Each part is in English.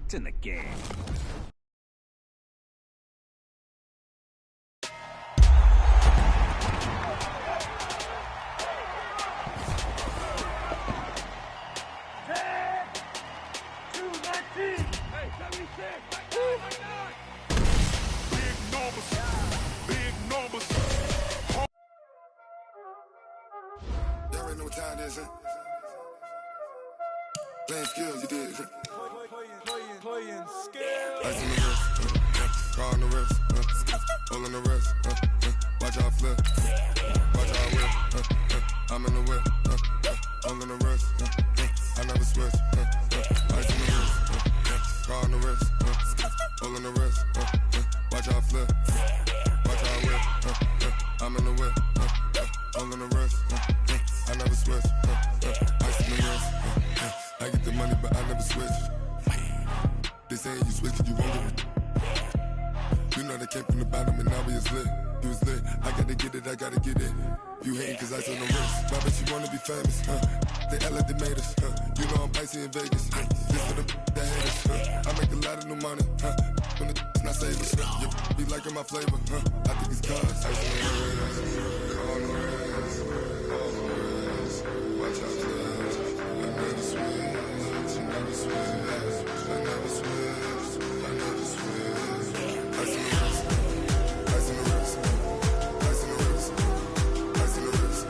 It's in the game. Playing skills, you did. Playing skills. Ice on the wrist, car on the wrist, all on the wrist. Watch out flip, watch out whip. I'm in the whip, all on the wrist. I never switch. Ice on the wrist, car on the wrist, all on the wrist. Watch out flip, watch out whip. I'm in the whip, all on the wrist. I never switch. Ice on the wrist. I get the money, but I never switch. They saying you switch, you won't get it. You know they came from the bottom and now we is lit. You was lit, I gotta get it, I gotta get it. You hating cause ice on the wrist. Why bet you wanna be famous, They act like they made us, You know I'm icy in Vegas, This for the that hate us, I make a lot of new money, When the not savers, You be liking my flavor, I think it's cause ice on the wrist, on the wrist, on the wrist. Watch out, cuz I never switch, I never switch, I never switch, I never switch. Ice on the wrist, ice on the wrist, ice on the wrist, ice on the wrist, ice on the wrist,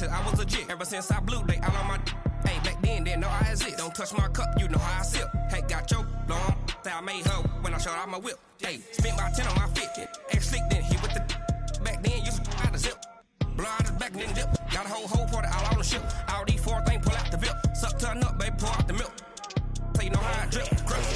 I was legit. Ever since I blew, they all on my hey, back then, didn't know I exist. Don't touch my cup, you know how I sip. Hey, got choked, long. Say I made her when I showed out my whip. Hey, spent about 10 on my fit. Ex-slick, then hit with the back then, used to out the zip. Blow out his back, then dip. Got a whole party all on the ship. All these four things, pull out the VIP. Suck, turn up, baby, pour out the milk. So you know how I drip. Crush.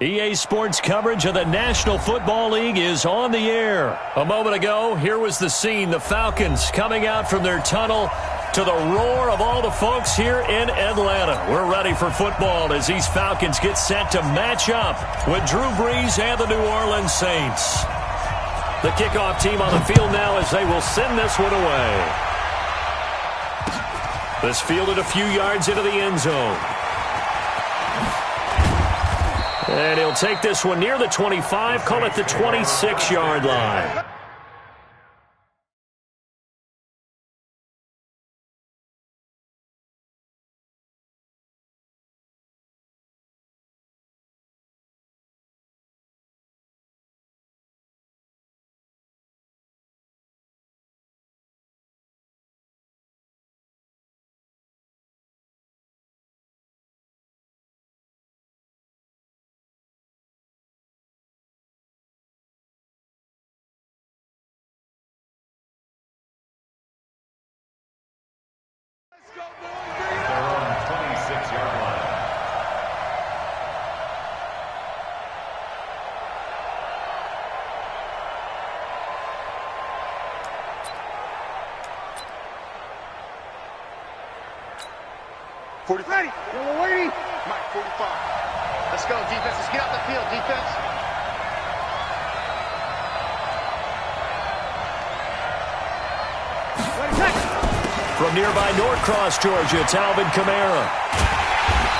EA Sports coverage of the National Football League is on the air. A moment ago, here was the scene. The Falcons coming out from their tunnel to the roar of all the folks here in Atlanta. We're ready for football as these Falcons get set to match up with Drew Brees and the New Orleans Saints. The kickoff team on the field now as they will send this one away. This fielded a few yards into the end zone. And he'll take this one near the 25, call it the 26-yard line. Their own 26-yard line. Ready. Yellow lady. Mike, 45. Let's go, defense. Let's get out the field, defense. From nearby Norcross, Georgia, it's Alvin Kamara.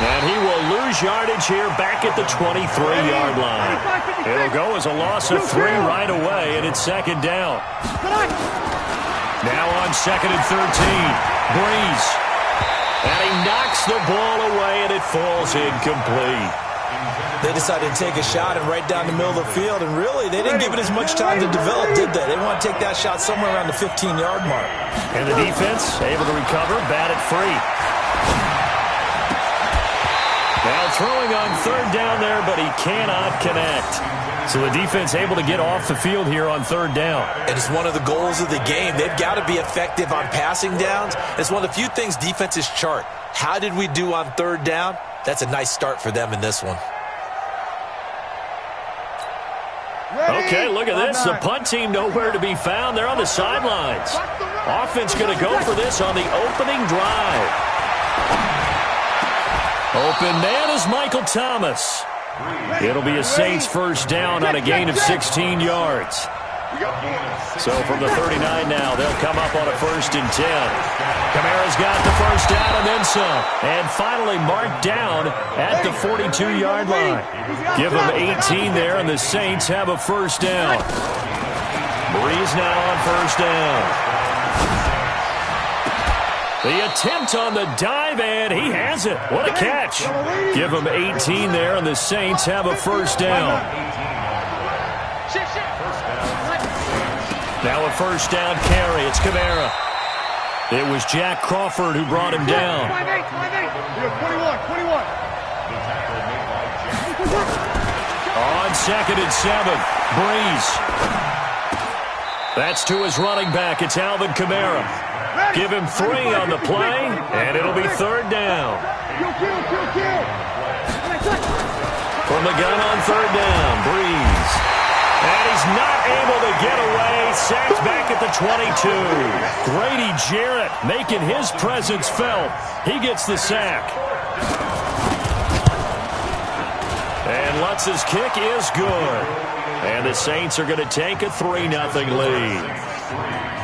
And he will lose yardage here back at the 23-yard line. It'll go as a loss of 3 right away, and it's second down. Now on 2nd and 13. Brees. And he knocks the ball away, and it falls incomplete. They decided to take a shot and right down the middle of the field, and really, they didn't give it as much time to develop, did they? They want to take that shot somewhere around the 15-yard mark. And the defense able to recover, bat it free. Now throwing on third down there, but he cannot connect. So the defense able to get off the field here on third down. And it's one of the goals of the game. They've got to be effective on passing downs. It's one of the few things defenses chart. How did we do on third down? That's a nice start for them in this one. Okay, look at this. The punt team nowhere to be found. They're on the sidelines. Offense going to go for this on the opening drive. Open man is Michael Thomas. It'll be a Saints first down on a gain of 16 yards. So from the 39 now, they'll come up on a 1st and 10. Kamara's got the first down and then some. And finally marked down at the 42-yard line. Give them 18 there, and the Saints have a first down. Breeze now on first down. The attempt on the dive, and he has it. What a catch. Give them 18 there, and the Saints have a first down. Now a first down carry. It's Kamara. It was Jack Crawford who brought him down. 21. On 2nd and 7, Breeze. That's to his running back. It's Alvin Kamara. Give him 3 on the play, and it'll be third down. From the gun on third down, Breeze. And he's not able to get away. Sacked back at the 22. Grady Jarrett making his presence felt. He gets the sack. And Lutz's kick is good. And the Saints are going to take a 3-0 lead.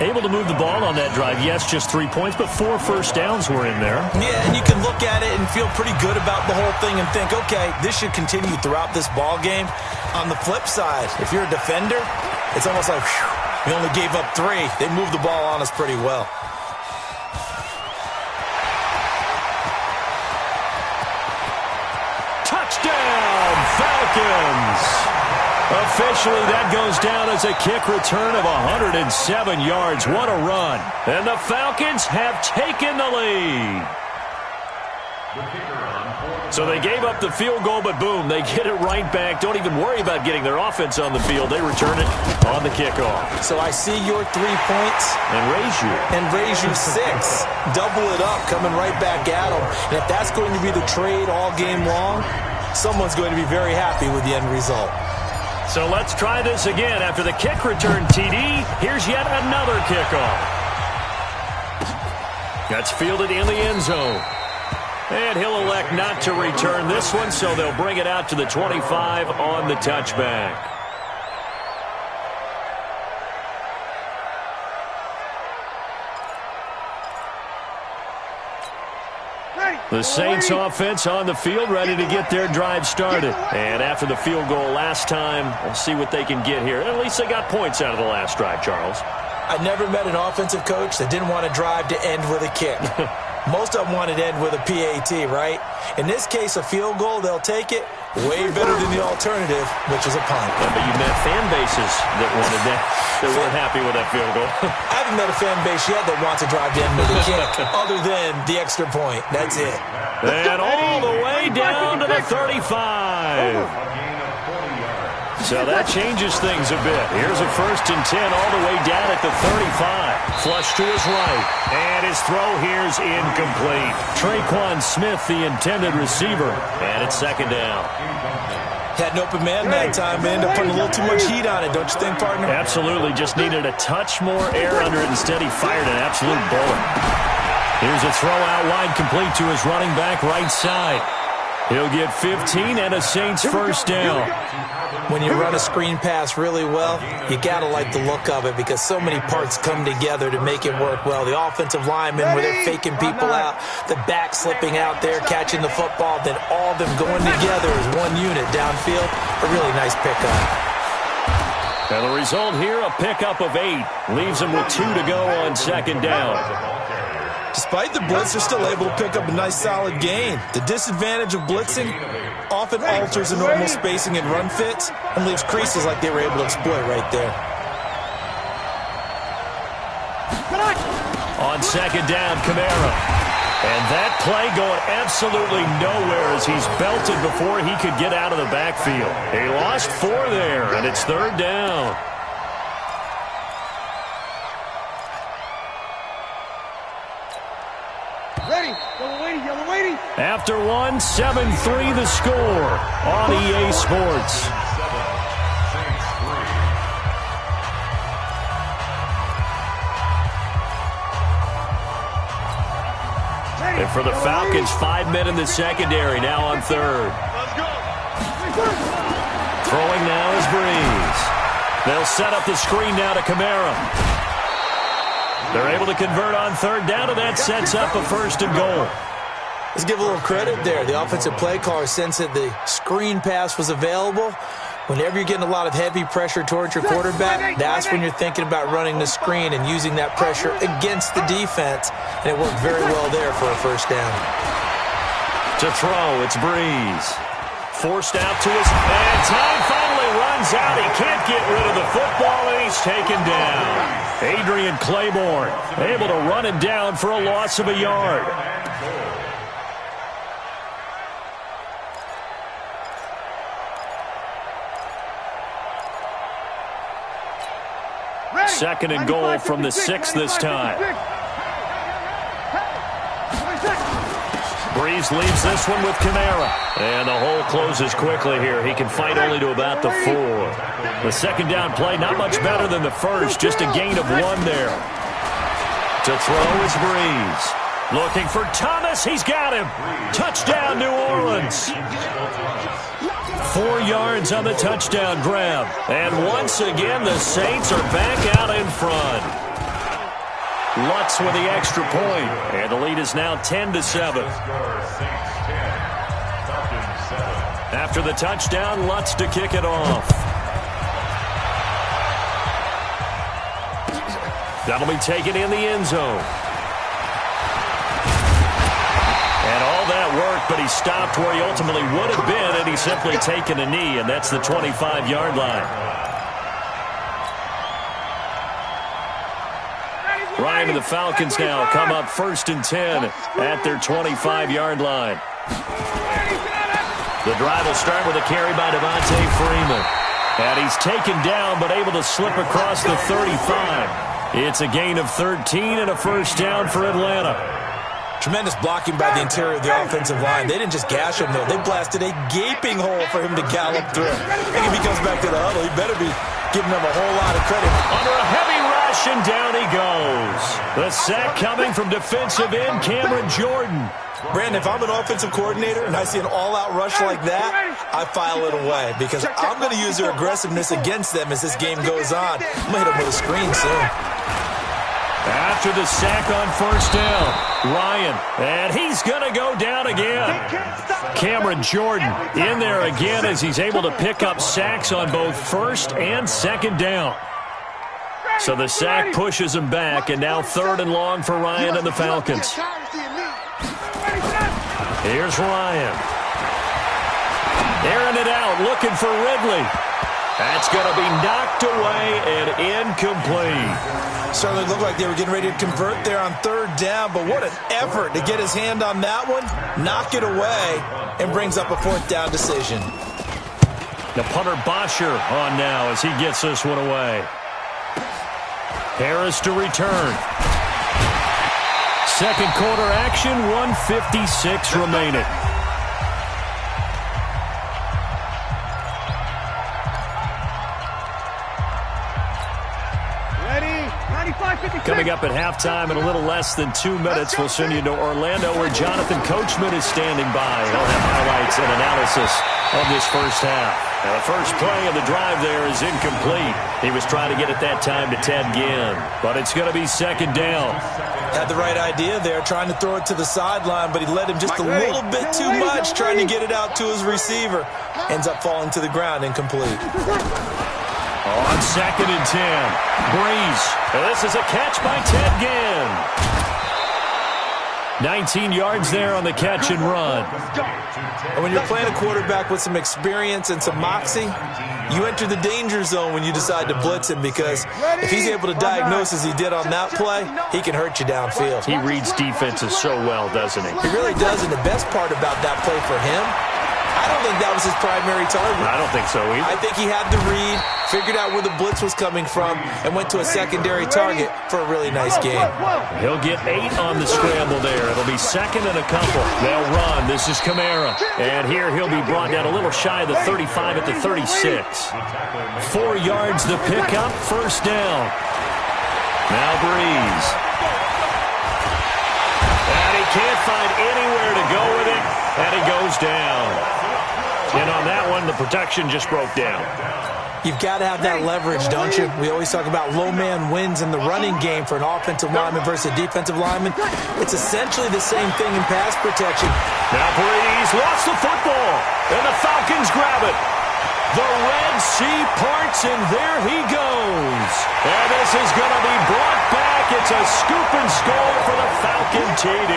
Able to move the ball on that drive. Yes, just 3 points, but 4 first downs were in there. Yeah, and you can look at it and feel pretty good about the whole thing and think, okay, this should continue throughout this ball game. On the flip side, if you're a defender, it's almost like, whew, we only gave up 3. They moved the ball on us pretty well. Touchdown, Falcons! Officially, that goes down as a kick return of 107 yards. What a run. And the Falcons have taken the lead. So they gave up the field goal, but boom, they get it right back. Don't even worry about getting their offense on the field. They return it on the kickoff. So I see your 3 points. And raise you 6. Double it up, coming right back at them. And if that's going to be the trade all game long, someone's going to be very happy with the end result. So let's try this again. After the kick return, TD, here's yet another kickoff. That's fielded in the end zone. And he'll elect not to return this one, so they'll bring it out to the 25 on the touchback. The Saints offense on the field, ready to get their drive started. And after the field goal last time, we'll see what they can get here. At least they got points out of the last drive, Charles. I never met an offensive coach that didn't want to drive to end with a kick. Most of them wanted to end with a PAT, right? In this case, a field goal, they'll take it. Way better than the alternative, which is a punt. Yeah, but you met fan bases that wanted that. They weren't happy with that field goal. I haven't met a fan base yet that wants to drive to end with a kick, other than the extra point. That's it. And all the way down to the 35. So that changes things a bit. Here's a 1st and 10 all the way down at the 35. Flush to his right. And his throw here's incomplete. Traquan Smith, the intended receiver. And it's 2nd down. Had an open man that time. They ended up putting a little too much heat on it, don't you think, partner? Absolutely. Just needed a touch more air under it. Instead, he fired an absolute bullet. Here's a throw out wide, complete to his running back right side. He'll get 15 and a Saints first down. When you run a screen pass really well, you got to like the look of it because so many parts come together to make it work well. The offensive linemen where they're faking people out, the back slipping out there, catching the football, then all of them going together as one unit downfield. A really nice pickup. And the result here, a pickup of 8. Leaves them with 2 to go on 2nd down. Despite the blitz, they're still able to pick up a nice solid gain. The disadvantage of blitzing often alters the normal spacing and run fits and leaves creases like they were able to exploit right there. On 2nd down, Kamara. And that play going absolutely nowhere as he's belted before he could get out of the backfield. He lost 4 there, and it's 3rd down. Ready. Yellow waiting. After 1, 7-3 the score on EA Sports. And for the Falcons, 5 men in the secondary, now on 3rd. Throwing now is Breeze. They'll set up the screen now to Kamara. They're able to convert on 3rd down, and that sets up a 1st and goal. Let's give a little credit there. The offensive play caller sensed that the screen pass was available. Whenever you're getting a lot of heavy pressure towards your quarterback, that's when you're thinking about running the screen and using that pressure against the defense. And it worked very well there for a 1st down. To throw, it's Breeze. Forced out to his... And time finally runs out. He can't get rid of the football, and he's taken down. Adrian Claiborne able to run him down for a loss of a yard. Second and goal from the 6 this time. Breeze leaves this one with Kamara. And the hole closes quickly here. He can fight only to about the 4. The 2nd down play, not much better than the 1st. Just a gain of 1 there. To throw is Breeze. Looking for Thomas. He's got him. Touchdown, New Orleans. 4 yards on the touchdown grab. And once again, the Saints are back out in front. Lutz with the extra point. And the lead is now 10-7. After the touchdown, Lutz to kick it off. That'll be taken in the end zone. And all that work, but he stopped where he ultimately would have been, and he's simply taken a knee, and that's the 25-yard line. Ryan and the Falcons now come up 1st and 10 at their 25-yard line. The drive will start with a carry by Devontae Freeman. And he's taken down, but able to slip across the 35. It's a gain of 13 and a 1st down for Atlanta. Tremendous blocking by the interior of the offensive line. They didn't just gash him, though. They blasted a gaping hole for him to gallop through. And if he comes back to the huddle, he better be giving them a whole lot of credit. Under a heavy rush, and down he goes. The sack coming from defensive end Cameron Jordan. Brandon, if I'm an offensive coordinator and I see an all-out rush like that, I file it away because I'm going to use their aggressiveness against them as this game goes on. I'm going to hit them with a screen soon. After the sack on 1st down, Ryan, and he's going to go down again. Cameron Jordan in there again as he's able to pick up sacks on both 1st and 2nd down. So the sack pushes him back, and now 3rd and long for Ryan and the Falcons. Here's Ryan. Airing it out, looking for Ridley. That's going to be knocked away and incomplete. Certainly looked like they were getting ready to convert there on 3rd down, but what an effort to get his hand on that one, knock it away, and brings up a 4th down decision. The punter Bosher on now as he gets this one away. Harris to return. 2nd quarter action, 1:56 remaining. Coming up at halftime in a little less than 2 minutes, we'll send you to Orlando where Jonathan Coachman is standing by. He'll have highlights and analysis of this 1st half. Now, the first play of the drive there is incomplete. He was trying to get at that time to Ted Ginn, but it's going to be 2nd down. Had the right idea there, trying to throw it to the sideline, but he let him just a little bit too much, trying to get it out to his receiver. Ends up falling to the ground, incomplete. On 2nd and 10, Breeze. This is a catch by Ted Ginn. 19 yards there on the catch and run. And when you're playing a quarterback with some experience and some moxie, you enter the danger zone when you decide to blitz him, because if he's able to diagnose as he did on that play, he can hurt you downfield. He reads defenses so well, doesn't he? He really does, and the best part about that play for him, I don't think that was his primary target. I don't think so either. I think he had the read, figured out where the blitz was coming from, and went to a secondary target for a really nice game. He'll get 8 on the scramble there. It'll be second and a couple. They'll run. This is Kamara. And here he'll be brought down a little shy of the 35 at the 36. 4 yards the pickup, first down. Now Breeze. And he can't find anywhere to go with it, and he goes down. And on that one, the protection just broke down. You've got to have that leverage, don't you? We always talk about low man wins in the running game for an offensive lineman versus a defensive lineman. It's essentially the same thing in pass protection. Now Breeze lost the football, and the Falcons grab it. The Red Sea parts, and there he goes. And this is going to be brought back. It's a scoop and score for the Falcon TD.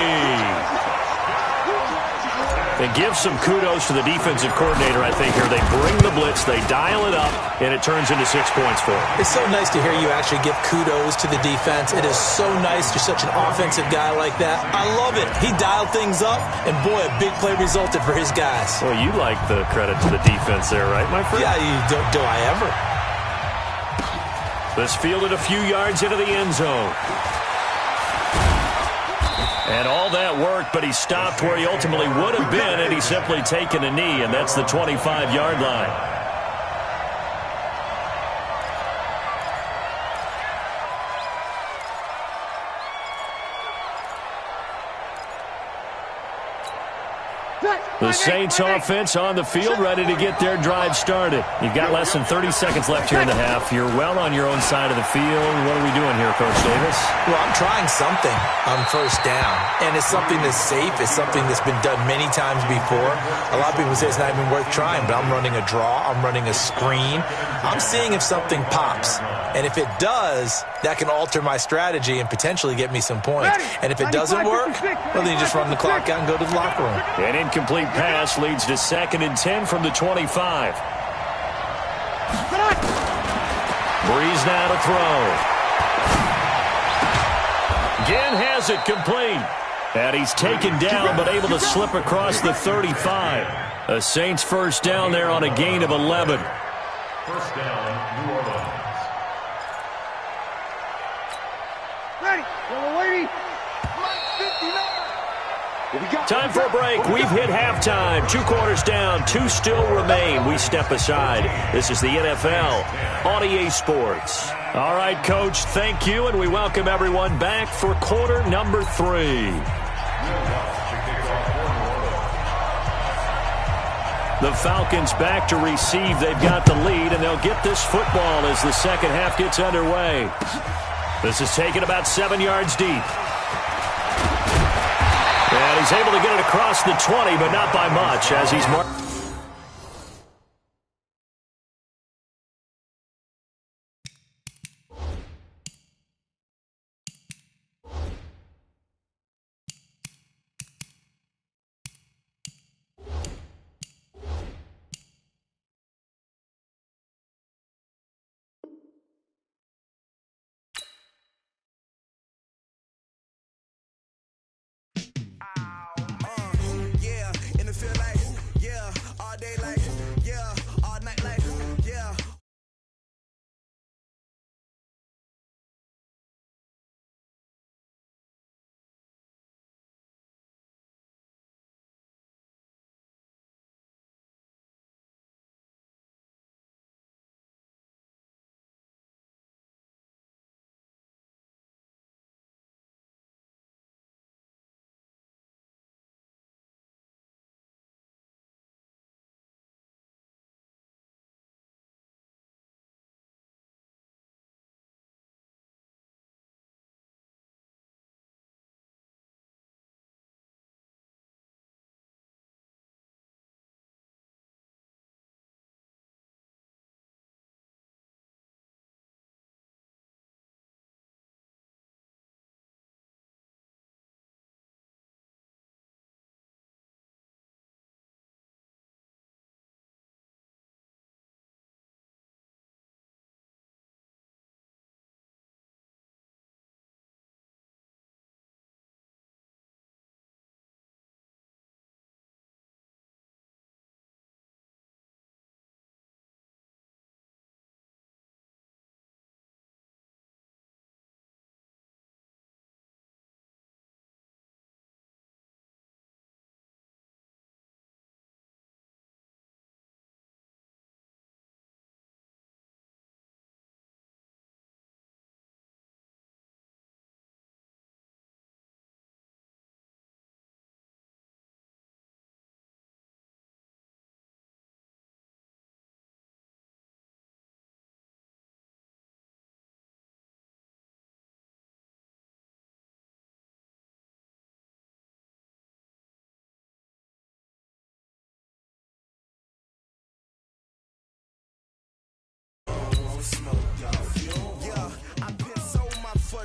And give some kudos to the defensive coordinator, I think, here. They bring the blitz, they dial it up, and it turns into 6 points for them. It's so nice to hear you actually give kudos to the defense. It is so nice. You're such an offensive guy like that. I love it. He dialed things up, and boy, a big play resulted for his guys. Well, you like the credit to the defense there, right, my friend? Yeah, do I ever? This fielded a few yards into the end zone. And all that worked, but he stopped where he ultimately would have been had he simply taken a knee, and that's the 25-yard line. The Saints offense on the field, ready to get their drive started. You've got less than 30 seconds left here in the half. You're well on your own side of the field. What are we doing here, Coach Davis? Well, I'm trying something on first down, and it's something that's safe. It's something that's been done many times before. A lot of people say it's not even worth trying, but I'm running a draw. I'm running a screen. I'm seeing if something pops, and if it does, that can alter my strategy and potentially get me some points. And if it doesn't work, well, then you just run the clock out and go to the locker room. An incomplete pass leads to 2nd and 10 from the 25. Breeze now to throw. Again has it complete. And he's taken down but able to slip across the 35. A Saints first down there on a gain of 11. First down, New Orleans. Ready. Yellow lady. Time for a break. We've hit halftime. 2 quarters down. 2 still remain. We step aside. This is the NFL on EA Sports. All right, Coach, thank you, and we welcome everyone back for quarter number 3. The Falcons back to receive. They've got the lead, and they'll get this football as the second half gets underway. This is taken about 7 yards deep. And he's able to get it across the 20, but not by much as he's marked.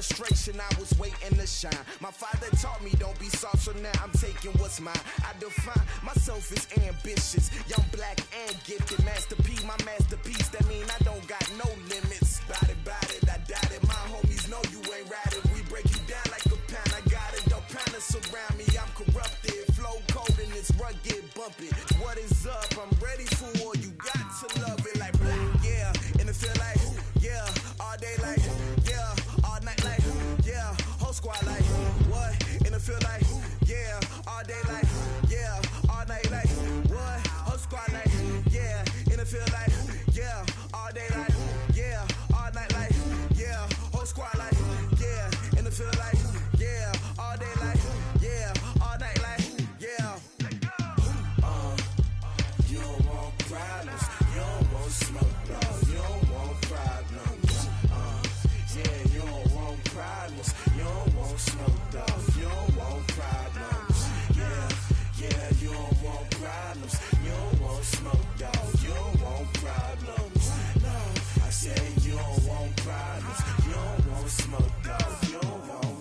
frustration, I was waiting to shine. My father taught me don't be soft, so now I'm taking what's mine. I define myself as ambitious, young, black, and gifted. Master P, my masterpiece, that mean I don't got no limits. Bout it, I doubt it. My homies know you ain't ride it. We break you down like a pound, I got it. Don't pound us around me, I'm corrupted. Flow cold and it's rugged, bumpy. What is up? I'm ready for war, you got to love it like black, yeah. And it feel like, yeah, all day like, yeah, all night like, yeah, whole squad like, what? And it feel like, yeah, all day like, yeah, all night like, what? Whole squad like, yeah, and it feel like, yeah, all day like, yeah, all night like, yeah, whole squad like, yeah, and it feel like, yeah, all day like, yeah, all night like, yeah. You don't want problems, you don't want smoke, dog, you don't want problems. Yeah, you don't want problems, you don't want smoke, dog, you don't want problems. Yeah, you don't want problems, you don't want smoke, dog, you don't want problems. No, I said you don't want problems, you don't want smoke, dog, you don't want.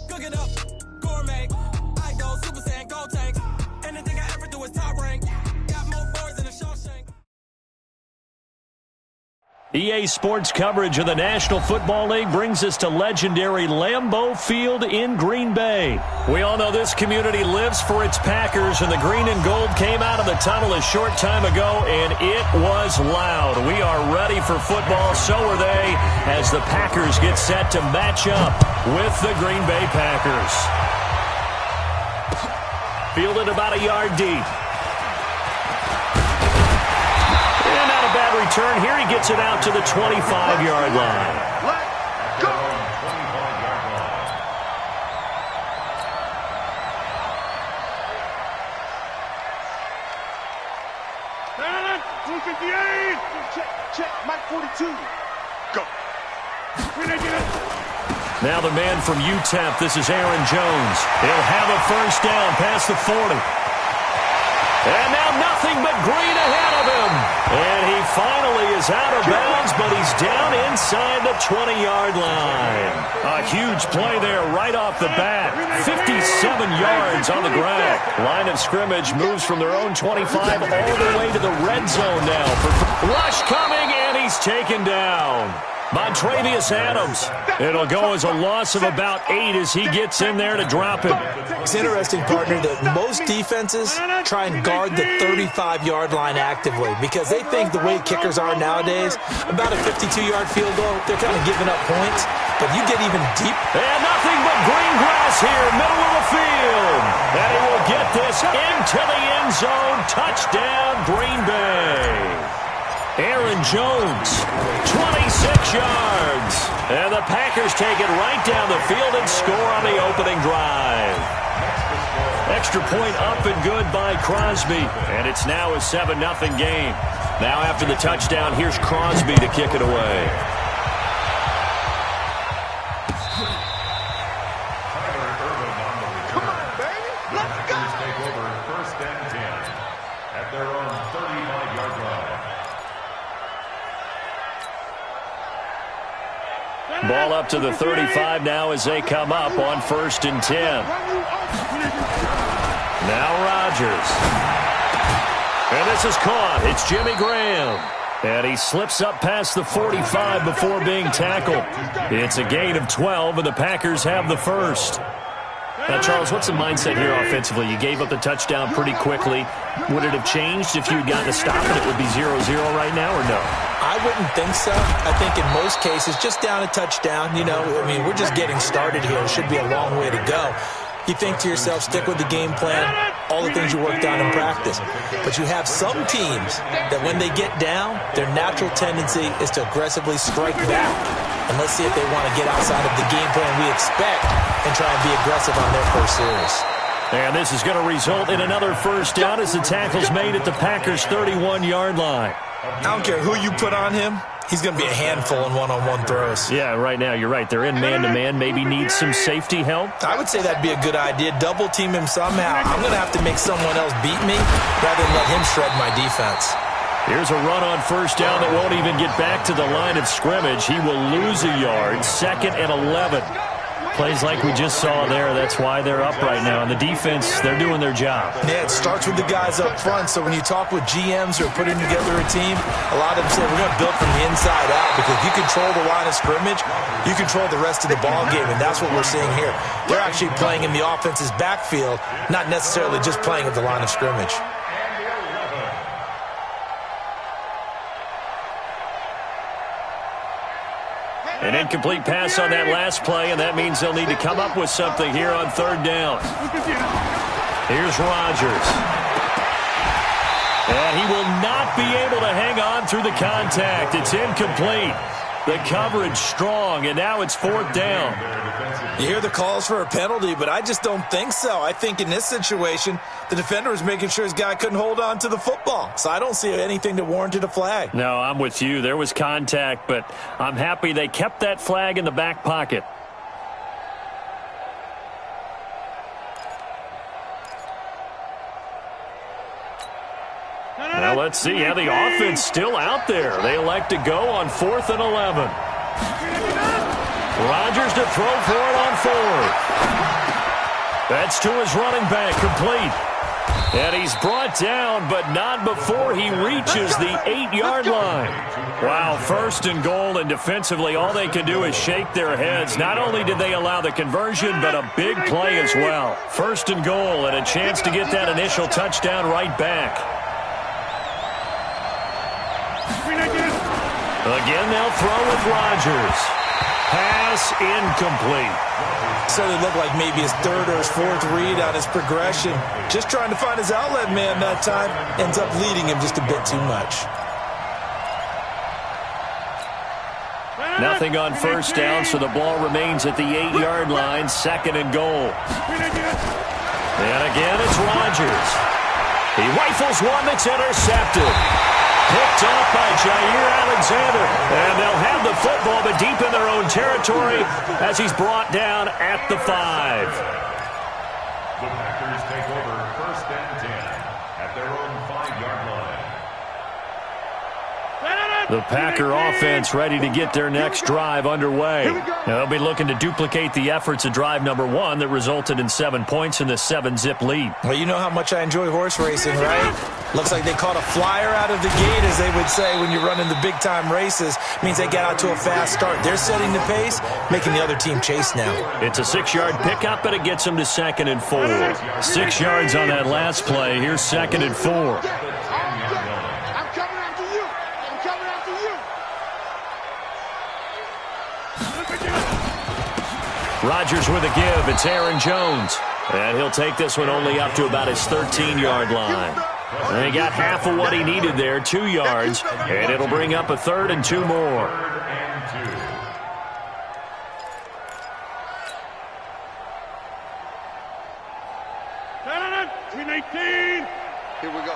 Cook it up, gourmet. I go Super Saiyan, gold tanks. Anything I ever do is top rank. Got more boards than a Shawshank. EA Sports coverage of the National Football League brings us to legendary Lambeau Field in Green Bay. We all know this community lives for its Packers, and the green and gold came out of the tunnel a short time ago, and it was loud. We are ready for football, so are they, as the Packers get set to match up with the Green Bay Packers. Fielded about a yard deep. Bad return here. He gets it out to the 25-yard line. Let's go! 25-yard line. 258! Check, Mike 42. Go. Now the man from UTEP, this is Aaron Jones. He'll have a first down past the 40. And now nothing but green ahead of him. And he finally is out of bounds, but he's down inside the 20-yard line. A huge play there right off the bat. 57 yards on the ground. Line of scrimmage moves from their own 25 all the way to the red zone now. Rush coming, and he's taken down. Montravius Adams. It'll go as a loss of about 8 as he gets in there to drop him. It's interesting, partner, that most defenses try and guard the 35-yard line actively because they think the way kickers are nowadays, about a 52-yard field goal, they're kind of giving up points. But you get even deep. And nothing but green grass here, middle of the field. And he will get this into the end zone. Touchdown, Green Bay. Aaron Jones, 26 yards. And the Packers take it right down the field and score on the opening drive. Extra point up and good by Crosby. And it's now a 7-0 game. Now after the touchdown, here's Crosby to kick it away. Come on, baby. Let's go. Packers take over 1st and 10 at their own 35-yard line. Ball up to the 35 now as they come up on 1st and 10. Now Rodgers. And this is caught. It's Jimmy Graham. And he slips up past the 45 before being tackled. It's a gain of 12, and the Packers have the first. Now, Charles, what's the mindset here offensively? You gave up the touchdown pretty quickly. Would it have changed if you had gotten a stop and it would be 0-0 right now, or no? I wouldn't think so. I think in most cases, just down a touchdown, you know, I mean, we're just getting started here. It should be a long way to go. you think to yourself, stick with the game plan, all the things you worked on in practice. But you have some teams that when they get down, their natural tendency is to aggressively strike back. And let's see if they want to get outside of the game plan we expect and try and be aggressive on their first series. And this is going to result in another first down as the tackle's made at the Packers' 31-yard line. I don't care who you put on him. He's going to be a handful in one-on-one throws. Yeah, right now, you're right. They're in man-to-man. Maybe need some safety help. I would say that'd be a good idea. Double-team him somehow. I'm going to have to make someone else beat me rather than let him shred my defense. Here's a run on first down that won't even get back to the line of scrimmage. He will lose a yard. 2nd and 11. Plays like we just saw there. That's why they're up right now. And the defense, they're doing their job. Yeah, it starts with the guys up front. So when you talk with GMs who are putting together a team, a lot of them say we're going to build from the inside out because if you control the line of scrimmage, you control the rest of the ball game, and that's what we're seeing here. They're actually playing in the offense's backfield, not necessarily just playing at the line of scrimmage. An incomplete pass on that last play, and that means they'll need to come up with something here on third down. Here's Rodgers. And he will not be able to hang on through the contact. It's incomplete. The coverage strong, and now it's 4th down. You hear the calls for a penalty, but I just don't think so. I think in this situation, the defender was making sure his guy couldn't hold on to the football. So I don't see anything that warranted a flag. No, I'm with you. There was contact, but I'm happy they kept that flag in the back pocket. Now let's see how the offense still out there. They elect to go on 4th and 11. Rodgers to throw for it on 4th. That's to his running back, complete. And he's brought down, but not before he reaches the 8-yard line. Wow, 1st and goal, and defensively all they can do is shake their heads. Not only did they allow the conversion, but a big play as well. 1st and goal, and a chance to get that initial touchdown right back. Again, they'll throw with Rodgers. Pass incomplete. So it looked like maybe his 3rd or his 4th read on his progression. Just trying to find his outlet man that time. Ends up leading him just a bit too much. Nothing on first down, so the ball remains at the 8-yard line. 2nd and goal. And again, it's Rodgers. He rifles one that's intercepted. Picked off by Jair Alexander. And they'll have the football, but deep in their own territory as he's brought down at the 5. The Packers take over 1st and 10 at their own 5-yard line. The Packer offense ready to get their next drive underway. They'll be looking to duplicate the efforts of drive number 1 that resulted in 7 points in the 7-zip lead. Well, you know how much I enjoy horse racing, right? Looks like they caught a flyer out of the gate, as they would say when you're running the big-time races. Means they get out to a fast start. They're setting the pace, making the other team chase now. It's a 6-yard pickup, and it gets them to 2nd and 4. 6 yards on that last play. Here's 2nd and 4. Rodgers with a give. It's Aaron Jones. And he'll take this one only up to about his 13-yard line. And he got half of what he needed there, 2 yards. And it'll bring up a 3rd and 2 more. Here we go.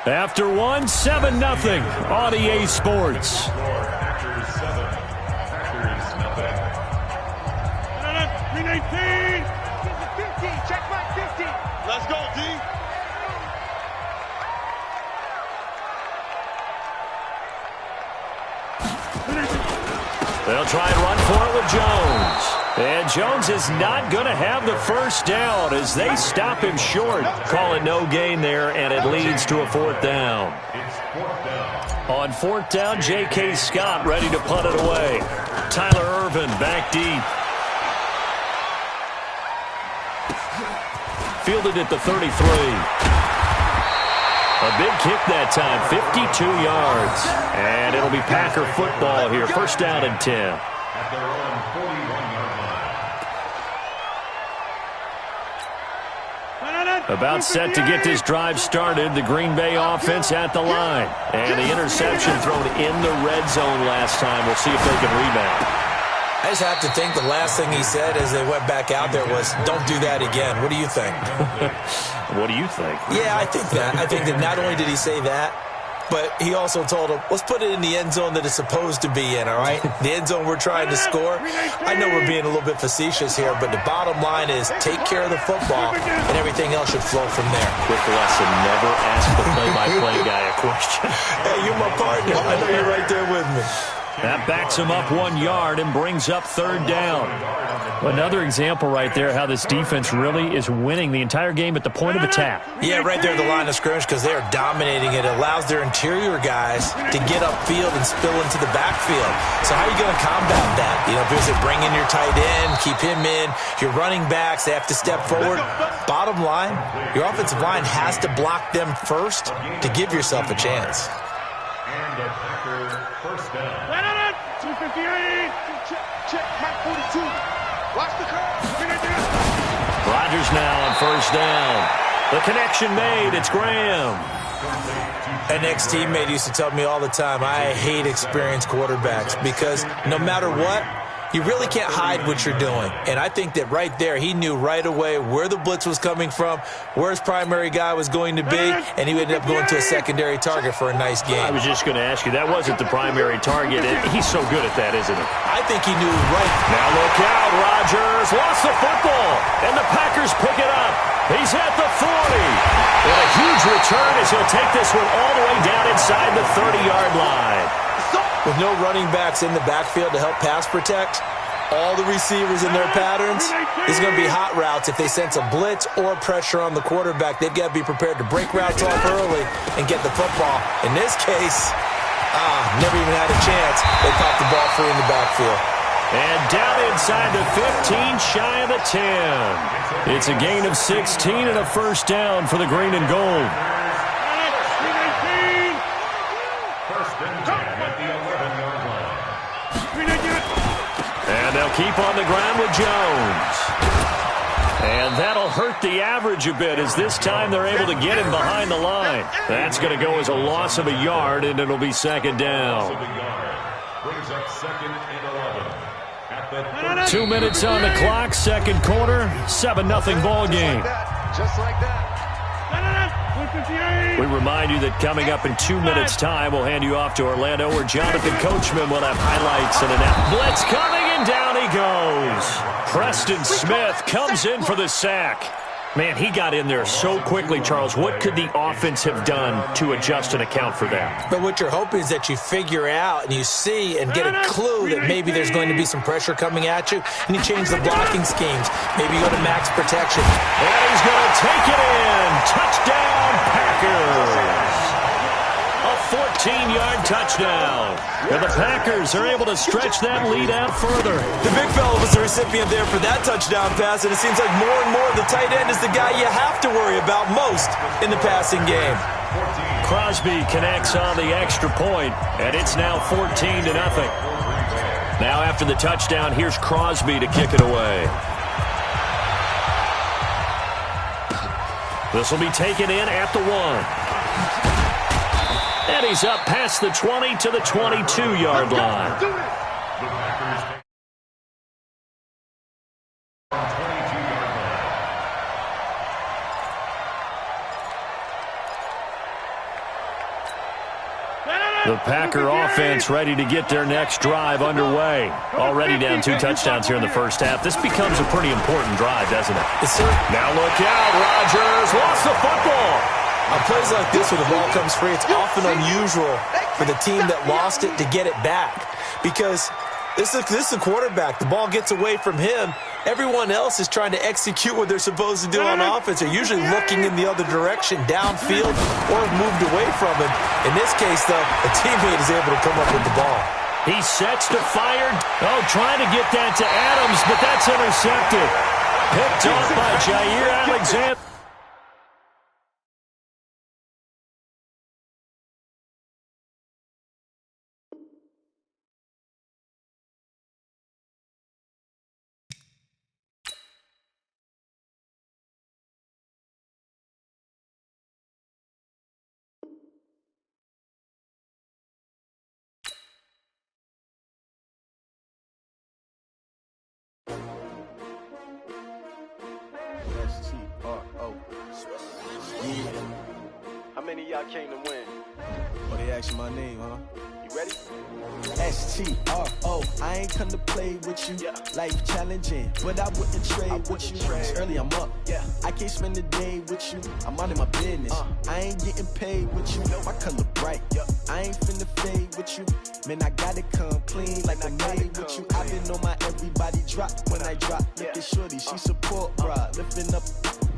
After 1, 7-0 on EA Sports. Packers 7, Packers nothing. 319. 15, check my 15. Let's go, D. They'll try and run for it with Jones. And Jones is not going to have the first down as they stop him short. Call it no gain there, and it leads to a 4th down. It's 4th down. On 4th down, J.K. Scott ready to punt it away. Tyler Ervin back deep. Fielded at the 33. A big kick that time, 52 yards. And it'll be Packer football here. First down and 10. At their own 41-yard line. About set to get this drive started. The Green Bay offense at the line. And the interception thrown in the red zone last time. We'll see if they can rebound. I just have to think the last thing he said as they went back out there was, don't do that again. What do you think? What do you think? Yeah, I think that. I think that not only did he say that, but he also told him, let's put it in the end zone that it's supposed to be in, all right? The end zone we're trying to score. I know we're being a little bit facetious here, but the bottom line is take care of the football, and everything else should flow from there. Quick lesson, never ask the play-by-play guy a question. Hey, you're my partner. I know you're right there with me. That backs him up 1 yard and brings up third down. Another example right there how this defense really is winning the entire game at the point of attack. Yeah, right there at the line of scrimmage because they are dominating it. It allows their interior guys to get upfield and spill into the backfield. So how are you going to combat that? You know, if you bring in your tight end, keep him in, your running backs, they have to step forward. Bottom line, your offensive line has to block them first to give yourself a chance. And a Packer first down. 258. Check, Mike 42. Watch the curve. Rodgers now on first down. The connection made. It's Graham. An ex-teammate used to tell me all the time, I hate experienced quarterbacks because no matter what, you really can't hide what you're doing. And I think that right there, he knew right away where the blitz was coming from, where his primary guy was going to be, and he ended up going to a secondary target for a nice game. I was just going to ask you, that wasn't the primary target. He's so good at that, isn't he? I think he knew right. Now look out, Rodgers lost the football, and the Packers pick it up. He's at the 40. And a huge return as he'll take this one all the way down inside the 30-yard line. With no running backs in the backfield to help pass protect, all the receivers in their patterns, it's going to be hot routes. If they sense a blitz or pressure on the quarterback, they've got to be prepared to break routes off early and get the football. In this case, never even had a chance. They caught the ball free in the backfield. And down inside the 15, shy of the 10. It's a gain of 16 and a first down for the green and gold. First and 10 at the 11-yard line. And they'll keep on the ground with Jones. And that'll hurt the average a bit as this time they're able to get him behind the line. That's going to go as a loss of a yard, and it'll be second down. Brings up second and 11. At the 2 minutes on the clock, second quarter, 7-0 ball game. Just like that. We remind you that coming up in 2 minutes' time, we'll hand you off to Orlando, where Jonathan Coachman will have highlights and an blitz coming, and down he goes. Preston Smith comes in for the sack. Man, he got in there so quickly, Charles. What could the offense have done to adjust and account for that? But what you're hoping is that you figure out and you see and get a clue that maybe there's going to be some pressure coming at you, and you change the blocking schemes. Maybe you go to max protection. And he's going to take it in. Touchdown, Packers. A 14-yard touchdown. And the Packers are able to stretch that lead out further. The big fella was the recipient there for that touchdown pass, and it seems like more and more the tight end is the guy you have to worry about most in the passing game. Crosby connects on the extra point, and it's now 14-0. Now after the touchdown, here's Crosby to kick it away. This will be taken in at the 1. And he's up past the 20 to the 22-yard line. The Packers take on 22-yard line. The Packer offense ready to get their next drive underway. Already down 2 touchdowns here in the first half. This becomes a pretty important drive, doesn't it? Yes, sir. Now look out, Rodgers lost the football. On plays like this where the ball comes free, it's often unusual for the team that lost it to get it back. Because this is a quarterback. The ball gets away from him. Everyone else is trying to execute what they're supposed to do on offense. They're usually looking in the other direction, downfield, or have moved away from him. In this case, though, a teammate is able to come up with the ball. He sets to fire. Oh, trying to get that to Adams, but that's intercepted. Picked off by Jair Alexander. S-T-R-O. Yeah. How many of y'all came to win? Oh, they asking my name, huh? You ready? S-T-R-O. I ain't come to play with you. Yeah. Life challenging, but I wouldn't trade with you. It's early, I'm up. Yeah. I can't spend the day with you. I'm out of my business. I ain't getting paid with you. My color bright. I ain't finna fade with you. Man, I gotta come clean like I made with you. I've been on my everybody drop when I drop. Look at shorty, she support ride. Lifting up,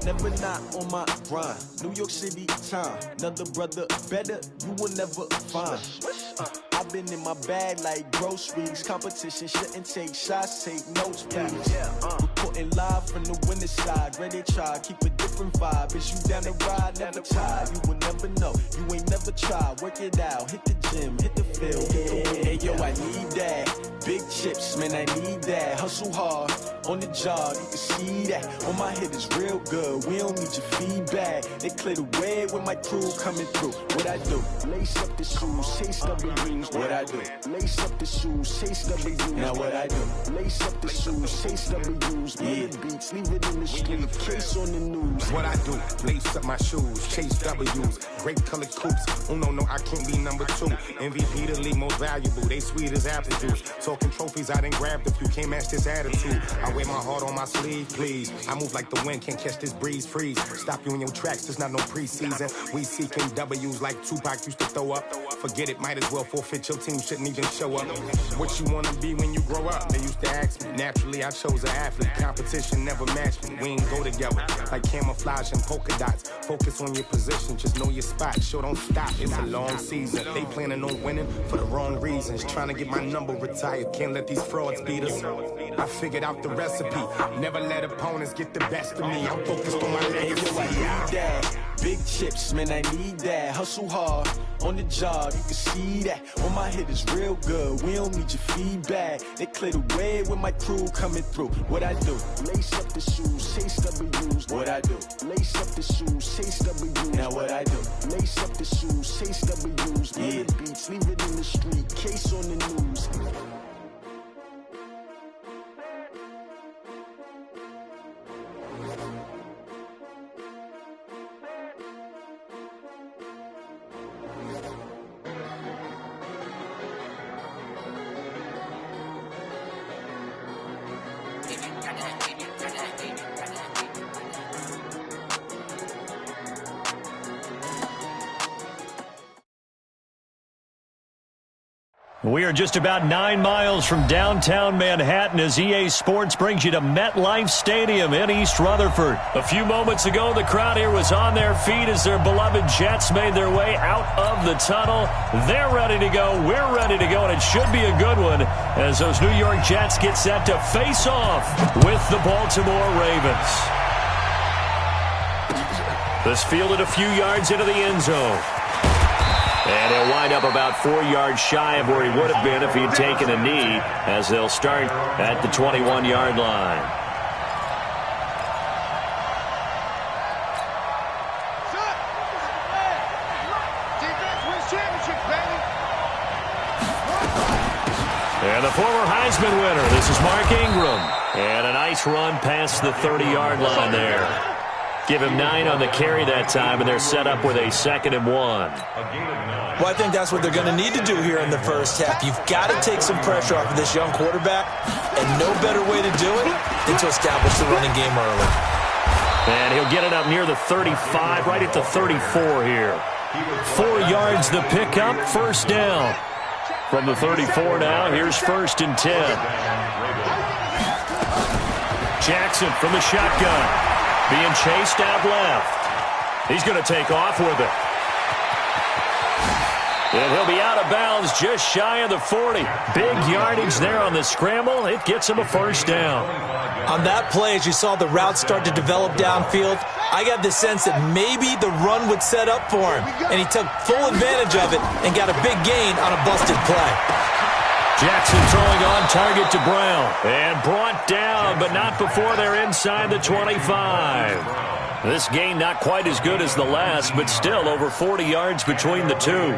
never not on my grind. New York City time. Another brother better, you will never find. I've been in my bag like groceries. Competition shouldn't take shots, take notes, please. Reporting live from the winning side. Ready to try, keep a different vibe. Is you down the ride, never tired. You will never know, you ain't never tried. Work it out, hit the gym, hit the field. Hey yo, I need that. Big chips, man, I need that. Hustle hard, on the job, you can see that. On my head is real good, we don't need your feedback. They clear the way with my crew coming through. What I do? Lace up the shoes, chase W's. What I do? Lace up the shoes, chase W's. Now what I do? Lace up the shoes, chase W's. Yeah. Beats, leave it in the street, case on the news. What I do? Lace up my shoes, chase W's. Great colored coops. Oh no, I can't be number 2. MVP the league most valuable. They sweet as apple juice. Talking trophies, I didn't grab the few. Can't match this attitude. I wear my heart on my sleeve, please. I move like the wind, can't catch this breeze, freeze. Stop you in your tracks, there's not no preseason. We seeking W's like Tupac used to throw up. Forget it, might as well forfeit. Your team shouldn't even show up. What you wanna be when you grow up? They used to ask me. Naturally, I chose an athlete. Competition never matched me. We ain't go together like camouflage and polka dots. Focus on your position, just know your spot. Sure, don't stop. It's a long season. They planning on winning for the wrong reasons. Trying to get my number retired. Can't let these frauds beat us. I figured out the recipe. Never let opponents get the best of me. I'm focused on my legacy. I need that. Big chips, man, I need that. Hustle hard, on the job, you can see that. On my head is real good, we don't need your feedback. They clear the way with my crew coming through. What I do? Lace up the shoes, chase W's. What I do? Lace up the shoes, chase W's. Now what I do? Lace up the shoes, chase W's. Yeah. Beats, leave it in the street, case on the news. We are just about 9 miles from downtown Manhattan as EA Sports brings you to MetLife Stadium in East Rutherford. A few moments ago, the crowd here was on their feet as their beloved Jets made their way out of the tunnel. They're ready to go. We're ready to go, and it should be a good one as those New York Jets get set to face off with the Baltimore Ravens. This fielded a few yards into the end zone. And he'll wind up about 4 yards shy of where he would have been if he'd taken a knee, as they'll start at the 21-yard line. And the former Heisman winner, this is Mark Ingram. And a nice run past the 30-yard line there. Give him 9 on the carry that time, and they're set up with a 2nd and 1. Well, I think that's what they're going to need to do here in the first half. You've got to take some pressure off of this young quarterback, and no better way to do it than to establish the running game early. And he'll get it up near the 35, right at the 34 here. 4 yards the pickup, first down. From the 34 now, here's 1st and 10. Jackson from the shotgun. Being chased out left. He's going to take off with it. And he'll be out of bounds just shy of the 40. Big yardage there on the scramble. It gets him a first down. On that play, as you saw the route start to develop downfield, I got the sense that maybe the run would set up for him. And he took full advantage of it and got a big gain on a busted play. Jackson throwing on target to Brown. And brought down, but not before they're inside the 25. This gain not quite as good as the last, but still over 40 yards between the two.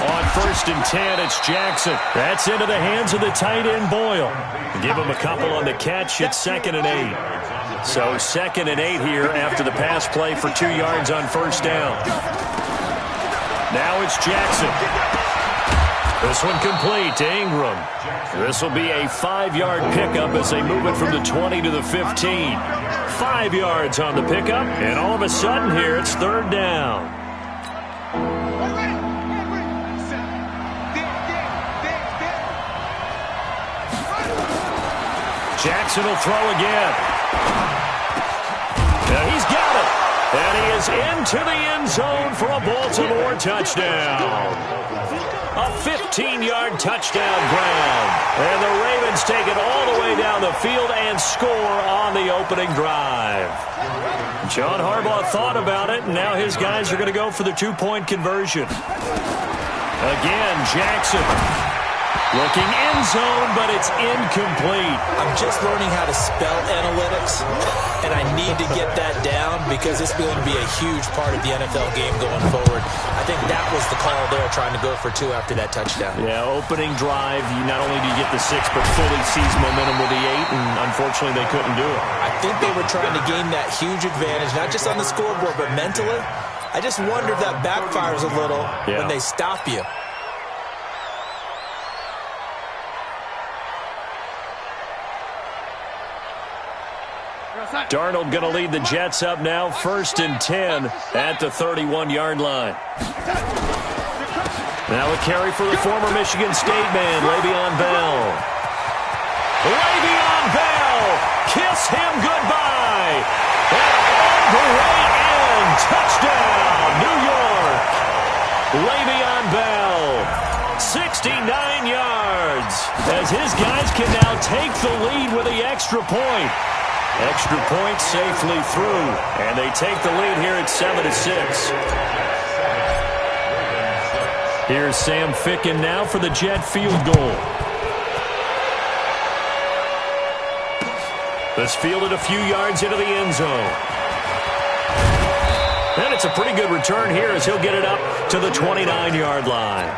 On 1st first and 10. It's Jackson. That's into the hands of the tight end, Boyle. Give him a couple on the catch. It's 2nd and 8. So 2nd and 8 here after the pass play for 2 yards on first down. Now it's Jackson. This one complete to Ingram. This will be a 5-yard pickup as they move it from the 20 to the 15. 5 yards on the pickup, and all of a sudden here it's 3rd down. Jackson will throw again. Now he's got it. And he is into the end zone for a Baltimore touchdown. A 15-yard touchdown grab. And the Ravens take it all the way down the field and score on the opening drive. John Harbaugh thought about it, and now his guys are going to go for the 2-point conversion. Again, Jackson. Looking end zone, but it's incomplete. I'm just learning how to spell analytics, and I need to get that down because it's going to be a huge part of the NFL game going forward. I think that was the call there, trying to go for 2 after that touchdown. Yeah, opening drive, you not only do you get the 6, but fully seize momentum with the 8, and unfortunately they couldn't do it. I think they were trying to gain that huge advantage, not just on the scoreboard, but mentally. I just wonder if that backfires a little when they stop you. Darnold going to lead the Jets up now, 1st and 10 at the 31-yard line. Now a carry for the former Michigan State man, Le'Veon Bell. Le'Veon Bell, kiss him goodbye. And on the way in, touchdown, New York. Le'Veon Bell, 69 yards, as his guys can now take the lead with the extra point. Extra point safely through, and they take the lead here at 7-6. Here's Sam Ficken now for the Jet field goal. This fielded a few yards into the end zone. And it's a pretty good return here as he'll get it up to the 29-yard line.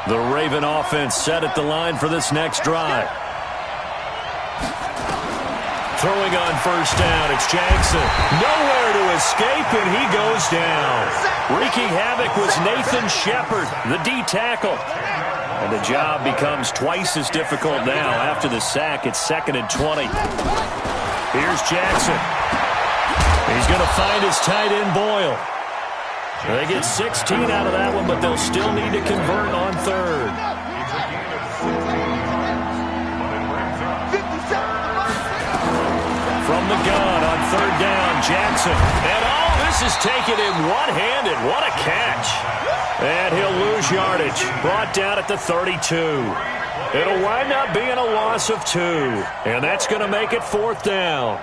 The Raven offense set at the line for this next drive. Throwing on first down, it's Jackson. Nowhere to escape, and he goes down. Wreaking havoc was Nathan Shepard, the D tackle. And the job becomes twice as difficult now after the sack. It's 2nd and 20. Here's Jackson. He's going to find his tight end, Boyle. They get 16 out of that one, but they'll still need to convert on 3rd. From the gun on 3rd down, Jackson. And all this is taken in one-handed. What a catch. And he'll lose yardage. Brought down at the 32. It'll wind up being a loss of 2. And that's going to make it 4th down.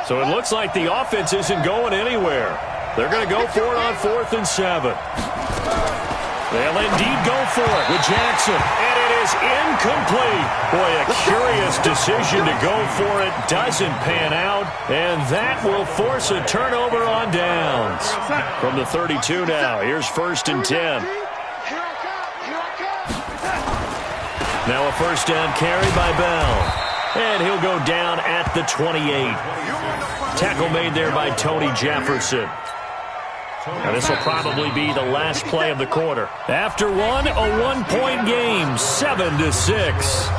So it looks like the offense isn't going anywhere. They're going to go for it on 4th and 7. They'll indeed go for it with Jackson. And it is incomplete. Boy, a curious decision to go for it. Doesn't pan out. And that will force a turnover on downs. From the 32 now, here's 1st and 10. Now a first down carry by Bell. And he'll go down at the 28. Tackle made there by Tony Jefferson. Now this will probably be the last play of the quarter. After one, a 1-point game, 7-6.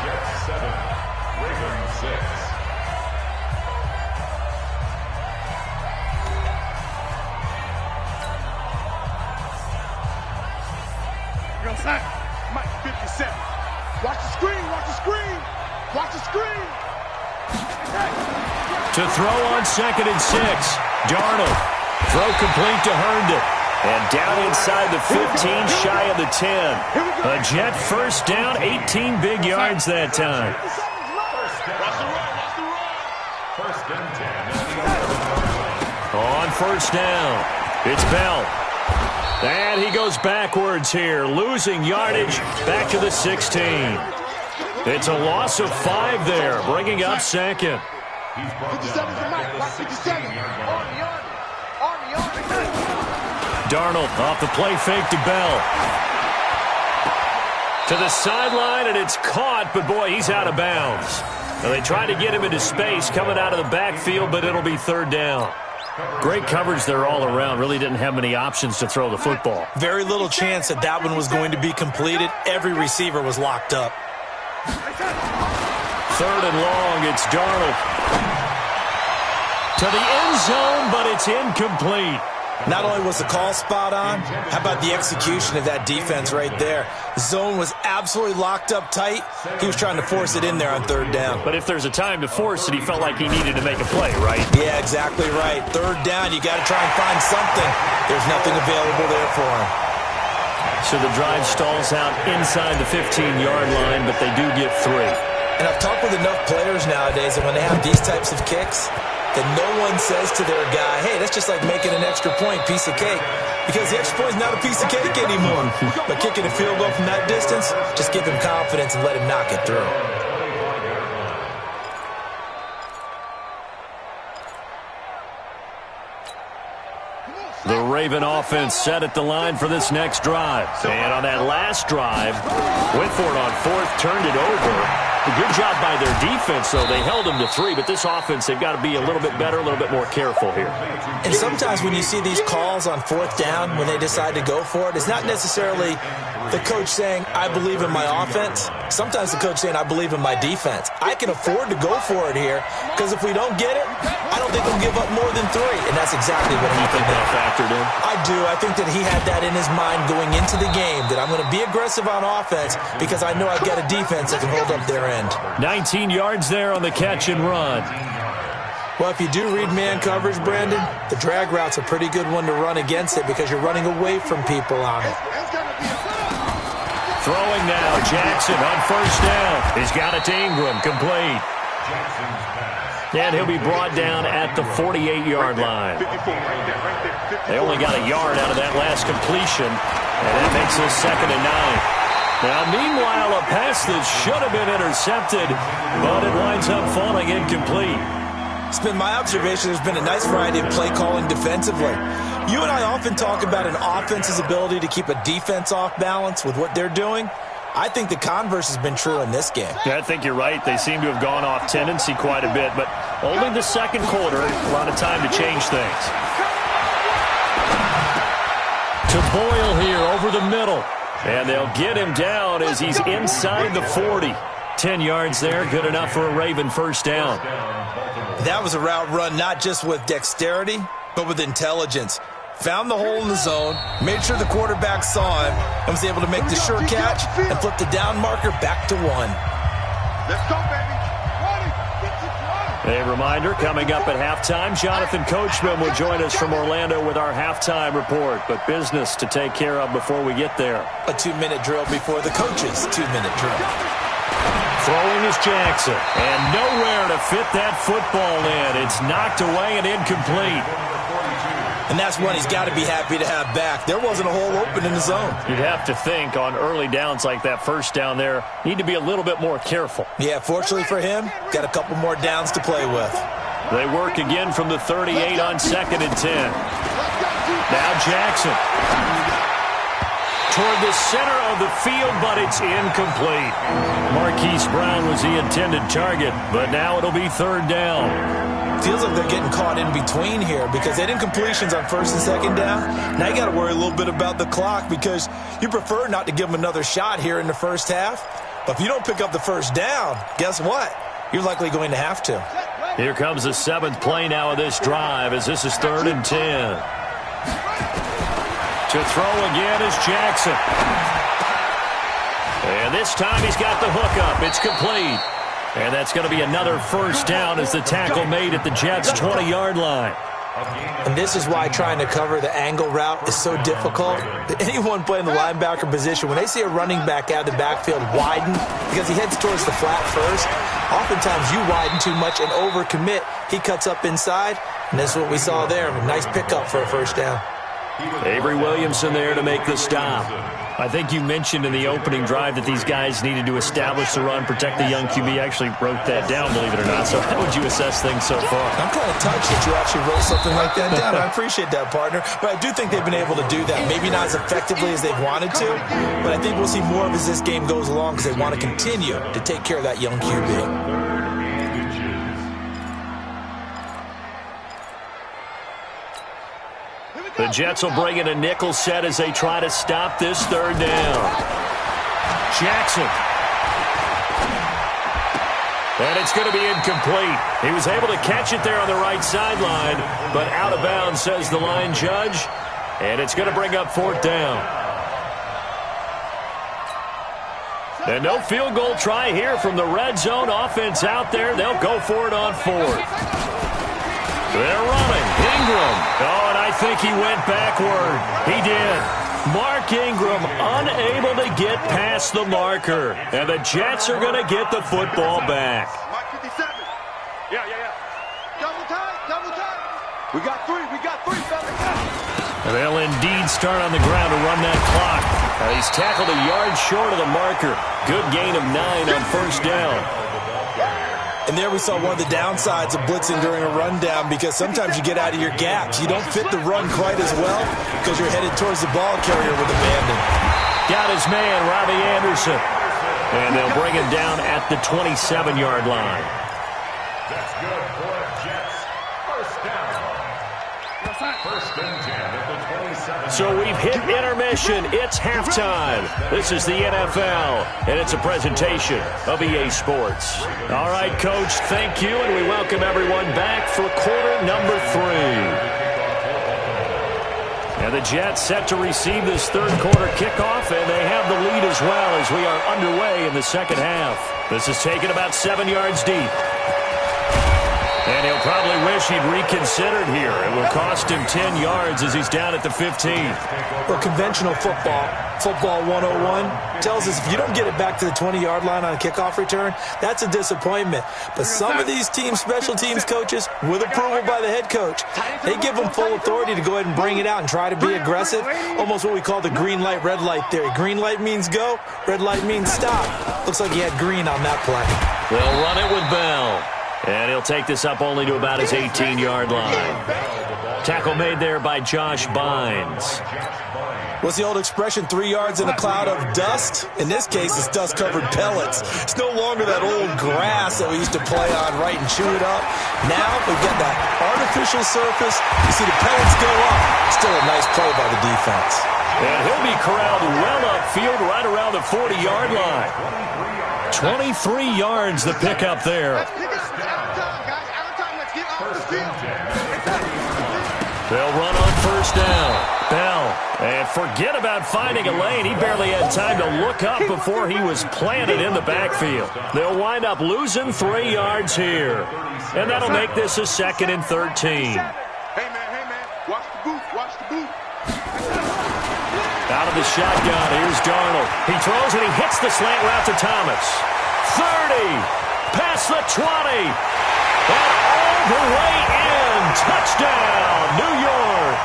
Mike 57. Watch the screen, watch the screen, watch the screen. To throw on 2nd and 6. Darnold. Throw complete to Herndon. And down inside the 15, shy of the 10. A Jet first down, 18 big yards that time. On first down, it's Bell. And he goes backwards here, losing yardage back to the 16. It's a loss of 5 there, bringing up 2nd. 57 is the mic. Watch 57. Army. Darnold off the play fake to Bell. To the sideline, and it's caught, but boy, he's out of bounds. Now they tried to get him into space coming out of the backfield, but it'll be third down. Great coverage there all around. Really didn't have many options to throw the football. Very little chance that that one was going to be completed. Every receiver was locked up. Third and long, it's Darnold. To the end zone, but it's incomplete. Not only was the call spot on, how about the execution of that defense right there? Zone was absolutely locked up tight. He was trying to force it in there on third down. But if there's a time to force it, he felt like he needed to make a play, right? Yeah, exactly right. Third down, you got to try and find something. There's nothing available there for him. So the drive stalls out inside the 15-yard line, but they do get 3. And I've talked with enough players nowadays that when they have these types of kicks, that no one says to their guy, hey, that's just like making an extra point, piece of cake. Because the extra point is not a piece of cake anymore. But kicking a field goal from that distance, just give him confidence and let him knock it through. The Raven offense set at the line for this next drive. And on that last drive, went for it on fourth, turned it over. A good job by their defense, though. They held them to 3, but this offense, they've got to be a little bit better, a little bit more careful here. And sometimes when you see these calls on fourth down, when they decide to go for it, it's not necessarily the coach saying, I believe in my offense. Sometimes the coach saying, I believe in my defense. I can afford to go for it here, because if we don't get it, I don't think we'll give up more than 3. And that's exactly what he think that factored in. I do. I think that he had that in his mind going into the game, that I'm going to be aggressive on offense because I know I've got a defense that can hold up their end. 19 yards there on the catch and run. Well, if you do read man coverage, Brandon, the drag route's a pretty good one to run against it because you're running away from people on it. Throwing now, Jackson on first down. He's got it to Ingram, complete. And he'll be brought down at the 48-yard line. They only got a yard out of that last completion, and that makes it 2nd and 9. Now, meanwhile, a pass that should have been intercepted, but it winds up falling incomplete. It's been my observation there's been a nice variety of play calling defensively. You and I often talk about an offense's ability to keep a defense off balance with what they're doing. I think the converse has been true in this game. Yeah, I think you're right. They seem to have gone off tendency quite a bit, but only the second quarter, a lot of time to change things. To Boyle here over the middle. And they'll get him down as he's inside the 40. 10 yards there, good enough for a Raven first down. That was a route run not just with dexterity, but with intelligence. Found the hole in the zone, made sure the quarterback saw him, and was able to make the sure catch and flip the down marker back to 1. Let's go, baby. A reminder, coming up at halftime, Jonathan Coachman will join us from Orlando with our halftime report. But business to take care of before we get there. A 2-minute drill before the coach's 2-minute drill. Throwing is Jackson. And nowhere to fit that football in. It's knocked away and incomplete. And that's one he's got to be happy to have back. There wasn't a hole open in the zone. You'd have to think on early downs like that first down there, need to be a little bit more careful. Yeah, fortunately for him, got a couple more downs to play with. They work again from the 38 on 2nd and 10. Now Jackson. Toward the center of the field, but it's incomplete. Marquise Brown was the intended target, but now it'll be 3rd down. Feels like they're getting caught in between here because they did incompletions on 1st and 2nd down. Now you got to worry a little bit about the clock because you prefer not to give them another shot here in the first half. But if you don't pick up the first down, guess what? You're likely going to have to. Here comes the 7th play now of this drive as this is 3rd and 10. To throw again is Jackson. And this time he's got the hook up. It's complete. And that's going to be another first down as the tackle made at the Jets' 20-yard line. And this is why trying to cover the angle route is so difficult. Anyone playing the linebacker position, when they see a running back out of the backfield widen, because he heads towards the flat first, oftentimes you widen too much and overcommit. He cuts up inside, and that's what we saw there. A nice pickup for a first down. Avery Williamson there to make the stop. I think you mentioned in the opening drive that these guys needed to establish the run, protect the young QB. I actually wrote that down, believe it or not. So how would you assess things so far? I'm kind of touched that you actually wrote something like that down. I appreciate that, partner. But I do think they've been able to do that. Maybe not as effectively as they've wanted to, but I think we'll see more of as this game goes along because they want to continue to take care of that young QB. The Jets will bring in a nickel set as they try to stop this third down. Jackson. And it's going to be incomplete. He was able to catch it there on the right sideline, but out of bounds, says the line judge. And it's going to bring up fourth down. And no field goal try here from the red zone offense out there. They'll go for it on fourth. They're running. Ingram. Oh, and I think he went backward. He did. Mark Ingram unable to get past the marker. And the Jets are going to get the football back. Mark 57. Yeah. Double time. We got three, fellas. And they'll indeed start on the ground to run that clock. He's tackled a yard short of the marker. Good gain of 9 on first down. And there we saw one of the downsides of blitzing during a rundown because sometimes you get out of your gaps. You don't fit the run quite as well because you're headed towards the ball carrier with abandon. Got his man, Robbie Anderson. And they'll bring him down at the 27-yard line. That's good for Jets. First down. First and 10 at the 27. So we've hit intermission. It's halftime. This is the NFL, and it's a presentation of EA Sports. All right, Coach, thank you, and we welcome everyone back for quarter number 3. And the Jets set to receive this third quarter kickoff, and they have the lead as well as we are underway in the second half. This is taken about 7 yards deep. And he'll probably wish he'd reconsidered here. It will cost him 10 yards as he's down at the 15. Well, conventional football 101, tells us if you don't get it back to the 20-yard line on a kickoff return, that's a disappointment. But some of these special teams coaches, with approval by the head coach, they give them full authority to go ahead and bring it out and try to be aggressive, almost what we call the green light, red light theory. Green light means go, red light means stop. Looks like he had green on that play. They'll run it with Bell. And he'll take this up only to about his 18-yard line. Tackle made there by Josh Bynes. What's the old expression, 3 yards in a cloud of dust? In this case, it's dust-covered pellets. It's no longer that old grass that we used to play on, right, and chew it up. Now we've got that artificial surface. You see the pellets go up. Still a nice play by the defense. And he'll be corralled well upfield right around the 40-yard line. 23 yards the pickup there. They'll run on first down. Bell. And forget about finding a lane. He barely had time to look up before he was planted in the backfield. They'll wind up losing 3 yards here. And that'll make this a 2nd and 13. Hey, man. Watch the boot. Out of the shotgun, here's Darnold. He throws and he hits the slant route to Thomas. 30, past the 20, and all the way in. Touchdown, New York.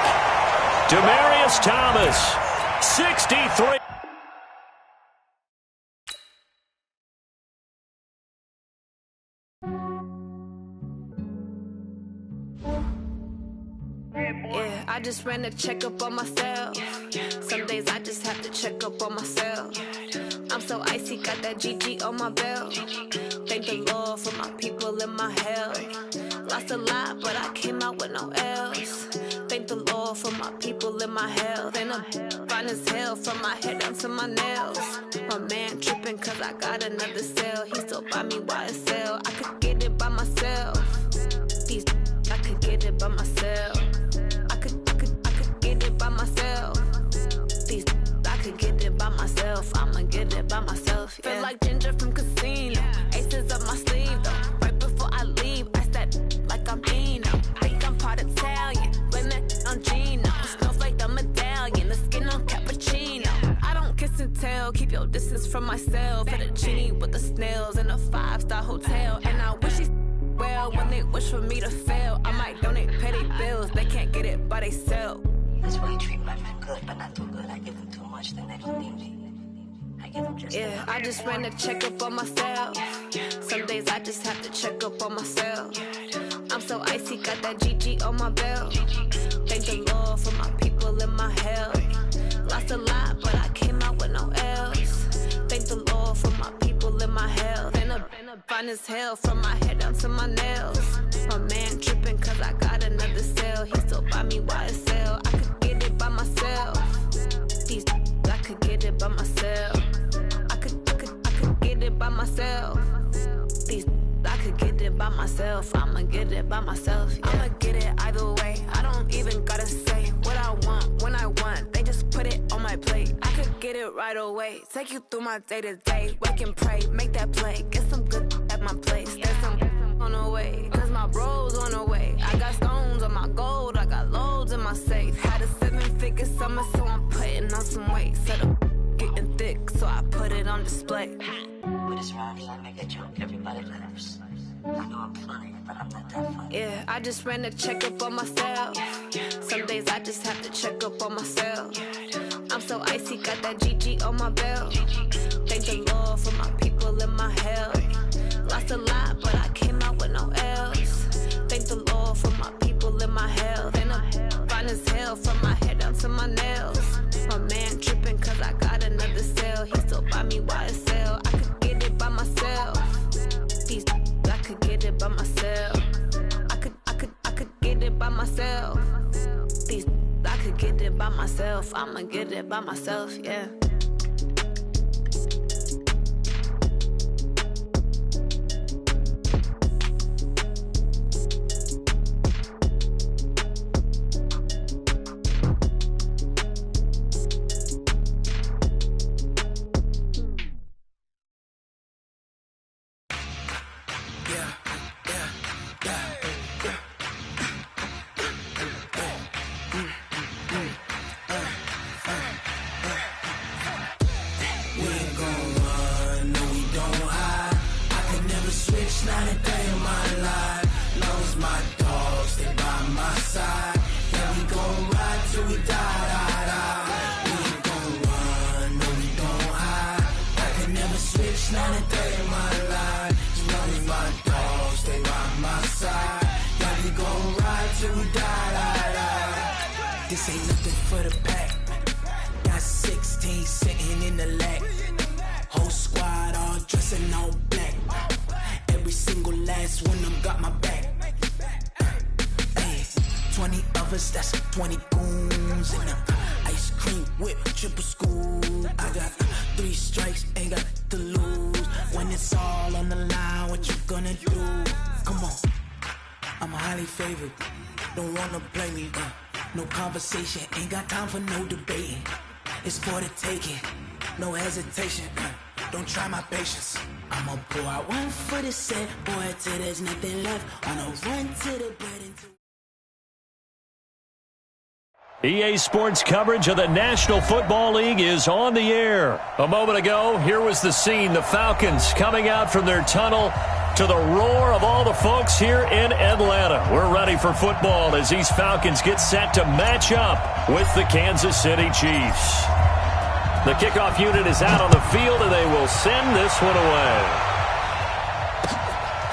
Demaryius Thomas, 63. Yeah, I just ran a checkup on myself. Some days I just have to check up on myself. I'm so icy, got that GG on my belt. Thank the Lord for my people and my health. Lost a lot, but I came out with no L's. Thank the Lord for my people and my health. And I'm fine as hell from my head down to my nails. My man tripping cause I got another cell. He still buy me YSL. I could get it by myself. I could get it by myself. I could get it by myself. I could get it by myself. I'ma get it by myself. Yeah. Feel like Ginger from Casino. Aces up my sleeve though. Right before I leave, I step like I'm Dino. Think I'm part Italian. Blame that on Gino. Snowflake the medallion. The skin on cappuccino. I don't kiss and tell. Keep your distance from myself. Fettuccine with the snails in a 5-star hotel. And I wish he's well when they wish for me to fail. I might donate petty bills. They can't get it by themselves. That's why you treat my men good, but not too good. I give them too much, then they don't need me. I give them just enough. I just ran a checkup on myself. Some days I just have to check up on myself. I'm so icy, got that GG on my belt. Thank the Lord for my people in my health. Lost a lot, but I came out with no L's. Thank the Lord for my people in my health. Been a fine as hell from my head down to my nails. My man tripping cause I got another cell. He still buy me YSL. I could get it by myself. These I could get it by myself. I could get it by myself. These I could get it by myself. I'ma get it by myself. Yeah. I'ma get it either way. I don't even gotta say what I want when I want. They just put it on my plate. I could get it right away. Take you through my day to day. Wake and pray, make that play. Get some good at my place. There's some on the way. Cause my bros on the way. I got stones on my gold. I got loads in my safe. Had a 7-figure summer, so I'm putting on some weight. Set up getting thick, so I put it on display. With this rhyme, I make a joke, everybody laughs. I know I'm funny, but I'm not that funny. Yeah, I just ran a checkup on myself. Some days I just have to check up on myself. I'm so icy, got that GG on my belt. Thank the Lord for my people in my health. Lost a lot, but I came out with no L's. Thank the Lord for my people in my health. And I'm fine as hell from my head down to my nails. My man tripping cause I got another cell. He still buy me YSL. I could get it by myself. These I could get it by myself. I could get it by myself. These I could get it by myself. I'ma get it by myself, yeah. This ain't nothing for the pack. Got 16 sitting in the lag. Whole squad all dressing all black. Every single last one of them got my back. Hey, 20 of us, that's 20 goons in them. Ice cream whip, triple scoop. I got 3 strikes, ain't got to lose. When it's all on the line, what you gonna do? Come on, I'm highly favored. Don't wanna play me, no conversation, ain't got time for no debating. It's for the taking, no hesitation. Don't try my patience. I'ma pour out one for the set, boy, till there's nothing left. On a run to the bread and EA Sports coverage of the National Football League is on the air. A moment ago, here was the scene. The Falcons coming out from their tunnel to the roar of all the folks here in Atlanta. We're ready for football as these Falcons get set to match up with the Kansas City Chiefs. The kickoff unit is out on the field, and they will send this one away.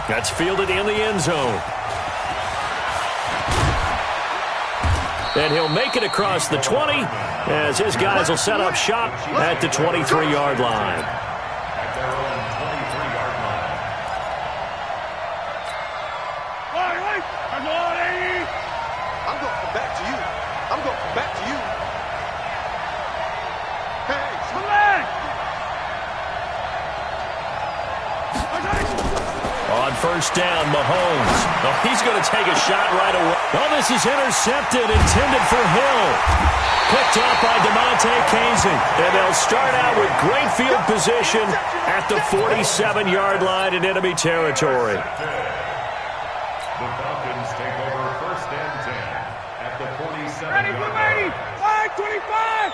That's fielded in the end zone. And he'll make it across the 20 as his guys will set up shop at the 23-yard line. I'm going to come back to you. I'm going to come back to you. Hey, select! On first down, Mahomes. Oh, he's going to take a shot right away. Oh, this is intercepted, intended for Hill. Picked off by DeMonte Casey. And they'll start out with great field position at the 47-yard line in enemy territory. The Falcons take over first and 10 at the 47-yard line. Ready, flag 25!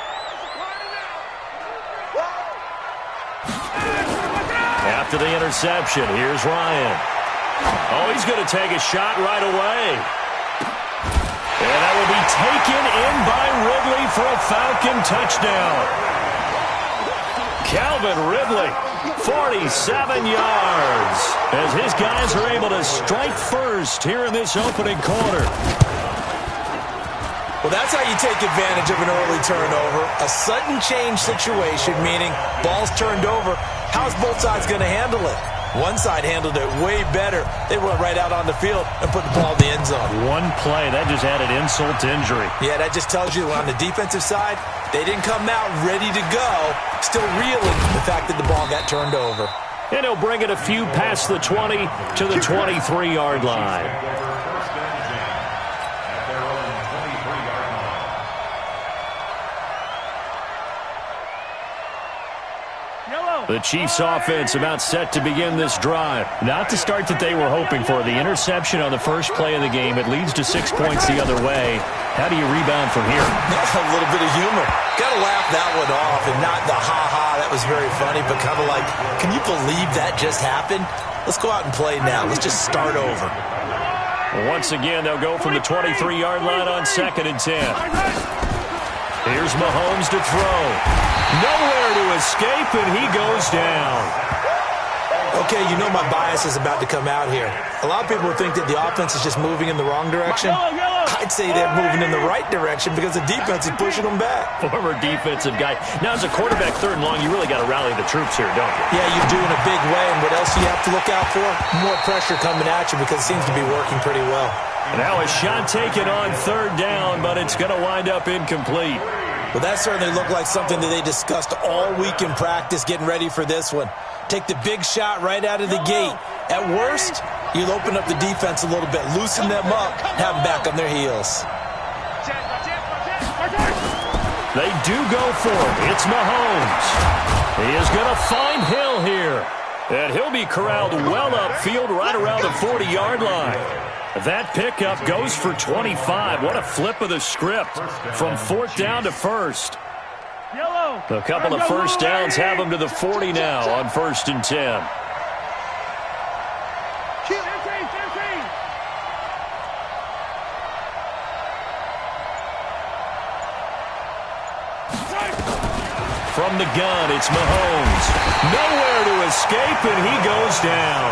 After the interception, here's Ryan. Oh, he's going to take a shot right away. And that will be taken in by Ridley for a Falcon touchdown. Calvin Ridley, 47 yards, as his guys are able to strike first here in this opening quarter. Well, that's how you take advantage of an early turnover. A sudden change situation, meaning ball's turned over. How's both sides going to handle it? One side handled it way better. They went right out on the field and put the ball in the end zone. One play, that just added insult to injury. Yeah, that just tells you on the defensive side, they didn't come out ready to go, still reeling the fact that the ball got turned over. And he'll bring it a few past the 20 to the 23-yard line. The Chiefs offense about set to begin this drive. Not the start that they were hoping for. The interception on the first play of the game. It leads to 6 points the other way. How do you rebound from here? A little bit of humor. Got to laugh that one off and not the ha-ha. That was very funny, but kind of like, can you believe that just happened? Let's go out and play now. Let's just start over. Once again, they'll go from the 23-yard line on 2nd and 10. Here's Mahomes to throw. Nowhere to escape, and he goes down. Okay, you know my bias is about to come out here. A lot of people think that the offense is just moving in the wrong direction. I'd say they're moving in the right direction because the defense is pushing them back. Former defensive guy. Now, as a quarterback 3rd and long, you really got to rally the troops here, don't you? Yeah, you do in a big way, and what else do you have to look out for? More pressure coming at you because it seems to be working pretty well. Now a shot taken on 3rd down, but it's going to wind up incomplete. Well, that certainly looked like something that they discussed all week in practice getting ready for this one. Take the big shot right out of the gate. At worst, you'll open up the defense a little bit, loosen them up, have them back on their heels. They do go for it. It's Mahomes. He is going to find Hill here. And he'll be corralled well upfield right around the 40-yard line. That pickup goes for 25. What a flip of the script from 4th down to 1st. A couple of first downs have them to the 40 now on 1st and 10. From the gun, it's Mahomes. Nowhere to escape, and he goes down.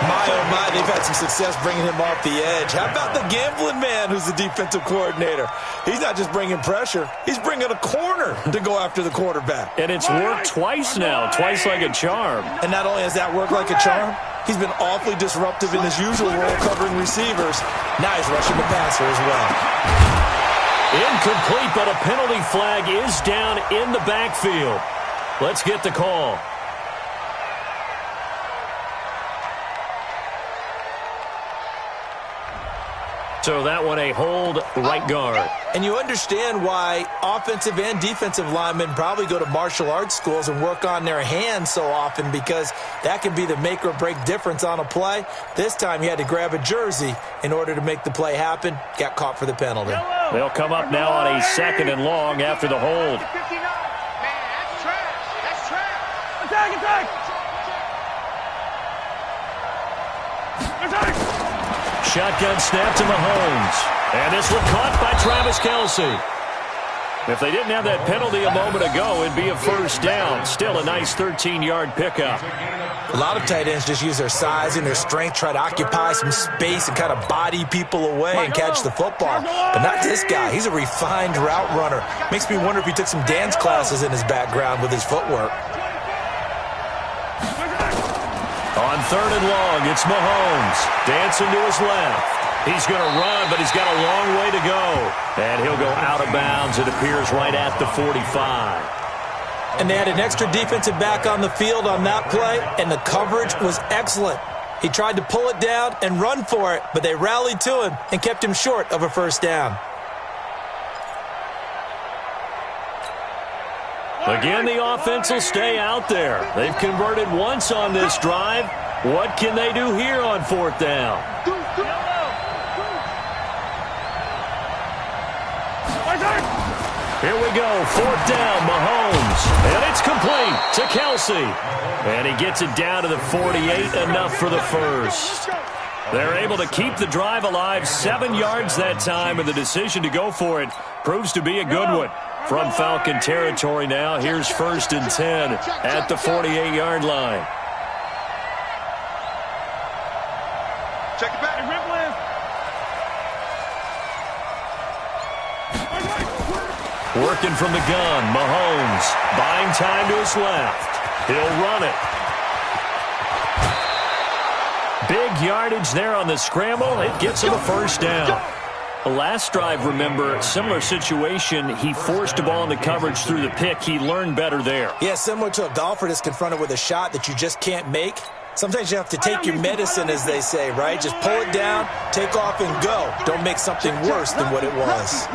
My, oh my, they've had some success bringing him off the edge. How about the gambling man who's the defensive coordinator? He's not just bringing pressure. He's bringing a corner to go after the quarterback. And it's worked twice now, twice like a charm. And not only has that worked like a charm, he's been awfully disruptive in his usual role covering receivers. Now he's rushing the passer as well. Incomplete, but a penalty flag is down in the backfield. Let's get the call. So that one a hold right guard. And you understand why offensive and defensive linemen probably go to martial arts schools and work on their hands so often, because that can be the make or break difference on a play. This time he had to grab a jersey in order to make the play happen. Got caught for the penalty. They'll come up now on a 2nd and long after the hold. Shotgun snap to Mahomes. And this one caught by Travis Kelce. If they didn't have that penalty a moment ago, it'd be a first down. Still a nice 13-yard pickup. A lot of tight ends just use their size and their strength, try to occupy some space and kind of body people away and catch the football. But not this guy. He's a refined route runner. Makes me wonder if he took some dance classes in his background with his footwork. On 3rd and long, it's Mahomes. Dancing to his left. He's going to run, but he's got a long way to go. And he'll go out of bounds, it appears, right at the 45. And they had an extra defensive back on the field on that play, and the coverage was excellent. He tried to pull it down and run for it, but they rallied to him and kept him short of a first down. Again, the offense will stay out there. They've converted once on this drive. What can they do here on 4th down? Here we go, 4th down, Mahomes. And it's complete to Kelce. And he gets it down to the 48, enough for the first. They're able to keep the drive alive, 7 yards that time, and the decision to go for it proves to be a good one. From Falcon territory now, here's 1st and 10 at the 48-yard line. Check it back. Working from the gun, Mahomes buying time to his left. He'll run it. Big yardage there on the scramble. It gets him a 1st down. The last drive, remember, similar situation. He forced the ball into coverage through the pick. He learned better there. Yeah, similar to a golfer that's confronted with a shot that you just can't make. Sometimes you have to take your medicine, as they say, right? Just pull it down, take off, and go. Don't make something worse than what it was.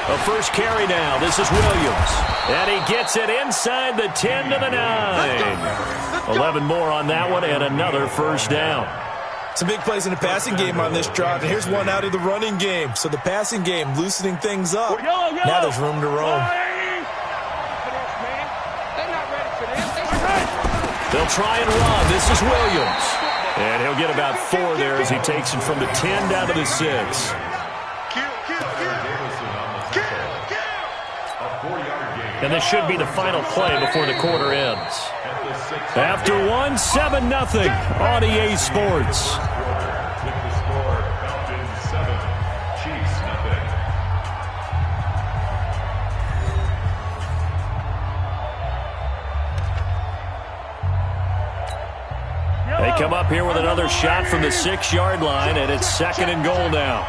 A first carry now. This is Williams. And he gets it inside the 10 to the 9. 11 more on that one and another 1st down. Some big plays in the passing game on this drive, and here's one out of the running game. So the passing game loosening things up. Now there's room to roam. They'll try and run. This is Williams. And he'll get about 4 there as he takes it from the 10 down to the 6. And this should be the final play before the quarter ends. After one, 7-0 on EA Sports. They come up here with another shot from the 6-yard line, and it's 2nd and goal now.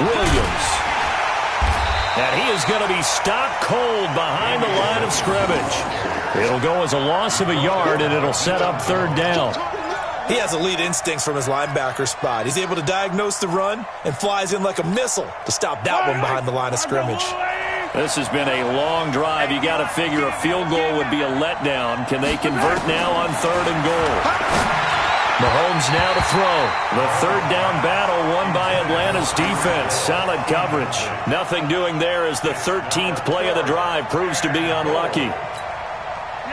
Williams. And he is going to be stopped cold behind the line of scrimmage. It'll go as a loss of a yard, and it'll set up 3rd down. He has elite instincts from his linebacker spot. He's able to diagnose the run and flies in like a missile to stop that one behind the line of scrimmage. This has been a long drive. You got to figure a field goal would be a letdown. Can they convert now on 3rd and goal? Mahomes now to throw. The 3rd down battle won by Atlanta's defense. Solid coverage. Nothing doing there as the 13th play of the drive proves to be unlucky.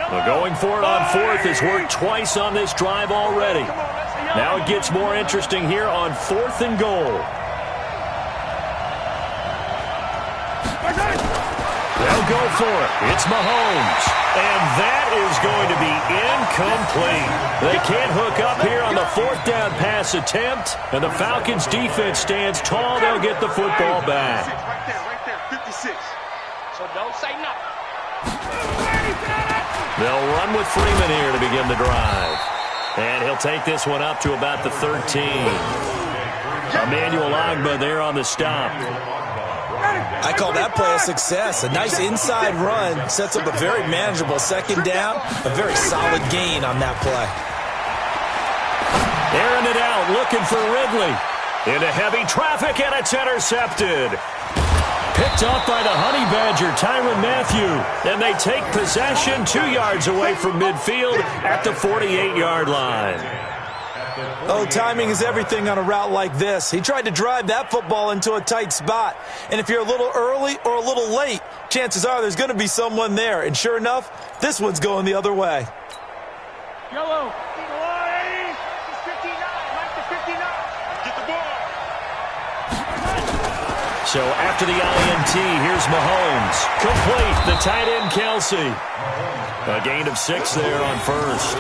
Well, going for it on 4th has worked twice on this drive already. Now it gets more interesting here on 4th and goal. They'll go for it. It's Mahomes. And that is going to be incomplete. They can't hook up here on the 4th down pass attempt. And the Falcons defense stands tall. They'll get the football back. Right there, 56. So don't say nothing. They'll run with Freeman here to begin the drive. And he'll take this one up to about the 13. Emmanuel Ogbah there on the stop. I call that play a success. A nice inside run sets up a very manageable 2nd down. A very solid gain on that play. Airing it out, looking for Ridley. Into heavy traffic, and it's intercepted. Picked off by the Honey Badger, Tyrann Mathieu. And they take possession 2 yards away from midfield at the 48-yard line. Oh, timing is everything on a route like this. He tried to drive that football into a tight spot. And if you're a little early or a little late, chances are there's going to be someone there. And sure enough, this one's going the other way. Yellow. 59. Mike to 59. Get the ball. So after the INT, here's Mahomes. Complete, the tight end Kelsey. A gain of 6 there on 1st.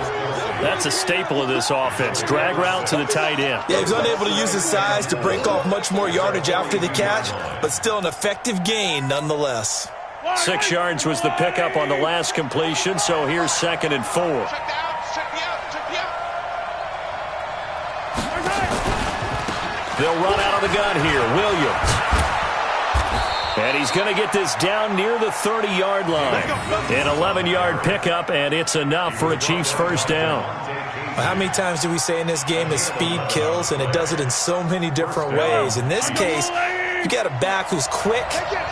That's a staple of this offense. Drag route to the tight end. Yeah, he was unable to use his size to break off much more yardage after the catch, but still an effective gain nonetheless. 6 yards was the pickup on the last completion, so here's 2nd and 4. They'll run out of the gun here. Williams. And he's going to get this down near the 30-yard line. An 11-yard pickup, and it's enough for a Chiefs 1st down. Well, how many times do we say in this game that speed kills, and it does it in so many different ways? In this case, you got a back who's quick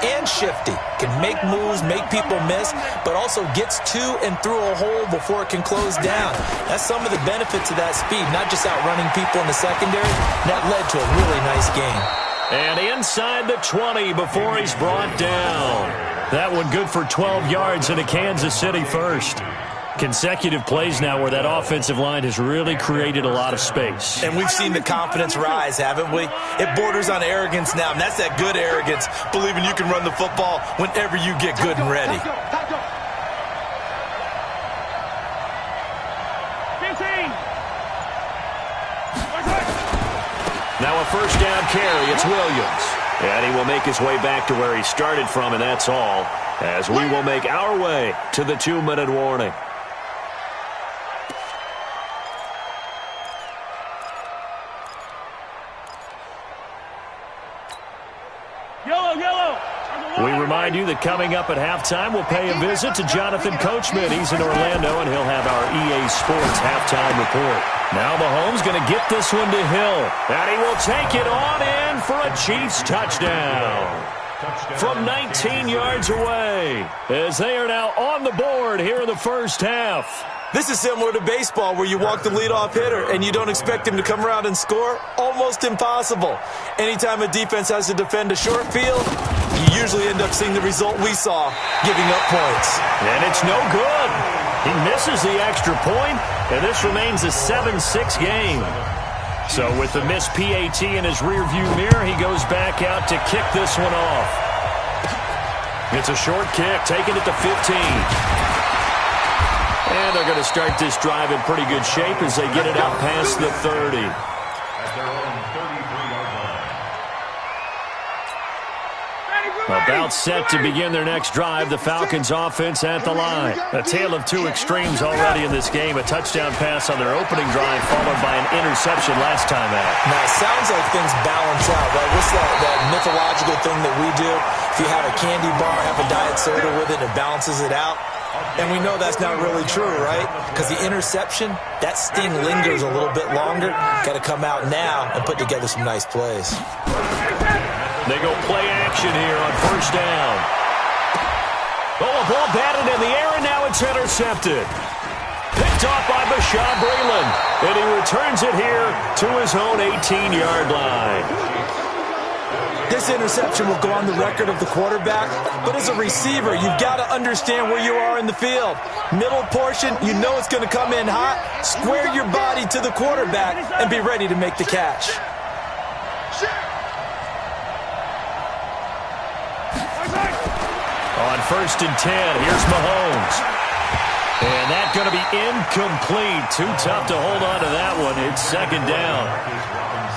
and shifty, can make moves, make people miss, but also gets to and through a hole before it can close down. That's some of the benefits of that speed, not just outrunning people in the secondary. That led to a really nice game. And inside the 20 before he's brought down. That one good for 12 yards into Kansas City first. Consecutive plays now where that offensive line has really created a lot of space. And we've seen the confidence rise, haven't we? It borders on arrogance now, and that's that good arrogance, believing you can run the football whenever you get good and ready. Now a first down carry, it's Williams. And he will make his way back to where he started from, and that's all, as we will make our way to the 2-minute warning. We remind you that coming up at halftime, we'll pay a visit to Jonathan Coachman. He's in Orlando, and he'll have our EA Sports halftime report. Now Mahomes going to get this one to Hill, and he will take it on in for a Chiefs touchdown. From 19 yards away, as they are now on the board here in the first half. This is similar to baseball where you walk the leadoff hitter and you don't expect him to come around and score. Almost impossible. Anytime a defense has to defend a short field, you usually end up seeing the result we saw, giving up points. And it's no good. He misses the extra point, and this remains a 7-6 game. So with the missed PAT in his rearview mirror, he goes back out to kick this one off. It's a short kick, taking it to 15. And they're going to start this drive in pretty good shape as they get it out past the 30. At their own 33-yard line. About set to begin their next drive, the Falcons offense at the line. A tale of two extremes already in this game. A touchdown pass on their opening drive followed by an interception last time out. Now, it sounds like things balance out, right? What's that mythological thing that we do? If you have a candy bar, have a diet soda with it, it balances it out. And we know that's not really true, right? Because the interception, that sting lingers a little bit longer. Got to come out now and put together some nice plays. They go play action here on first down. Oh, a ball batted in the air, and now it's intercepted. Picked off by Bashaud Breeland. And he returns it here to his own 18-yard line. This interception will go on the record of the quarterback, but as a receiver, you've got to understand where you are in the field. Middle portion, you know it's going to come in hot. Square your body to the quarterback and be ready to make the catch. On first and 10, here's Mahomes. And that's going to be incomplete. Too tough to hold on to that one. It's second down.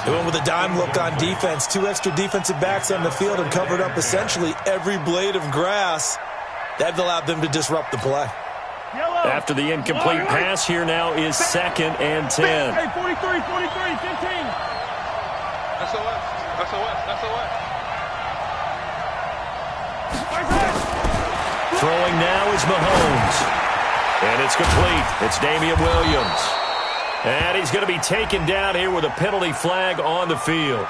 They went with a dime look on defense. 2 extra defensive backs on the field and covered up essentially every blade of grass. That allowed them to disrupt the play. After the incomplete pass, here now is second and 10. Hey, 43, 15. SOS. Throwing now is Mahomes. And it's complete. It's Damian Williams. And he's going to be taken down here with a penalty flag on the field.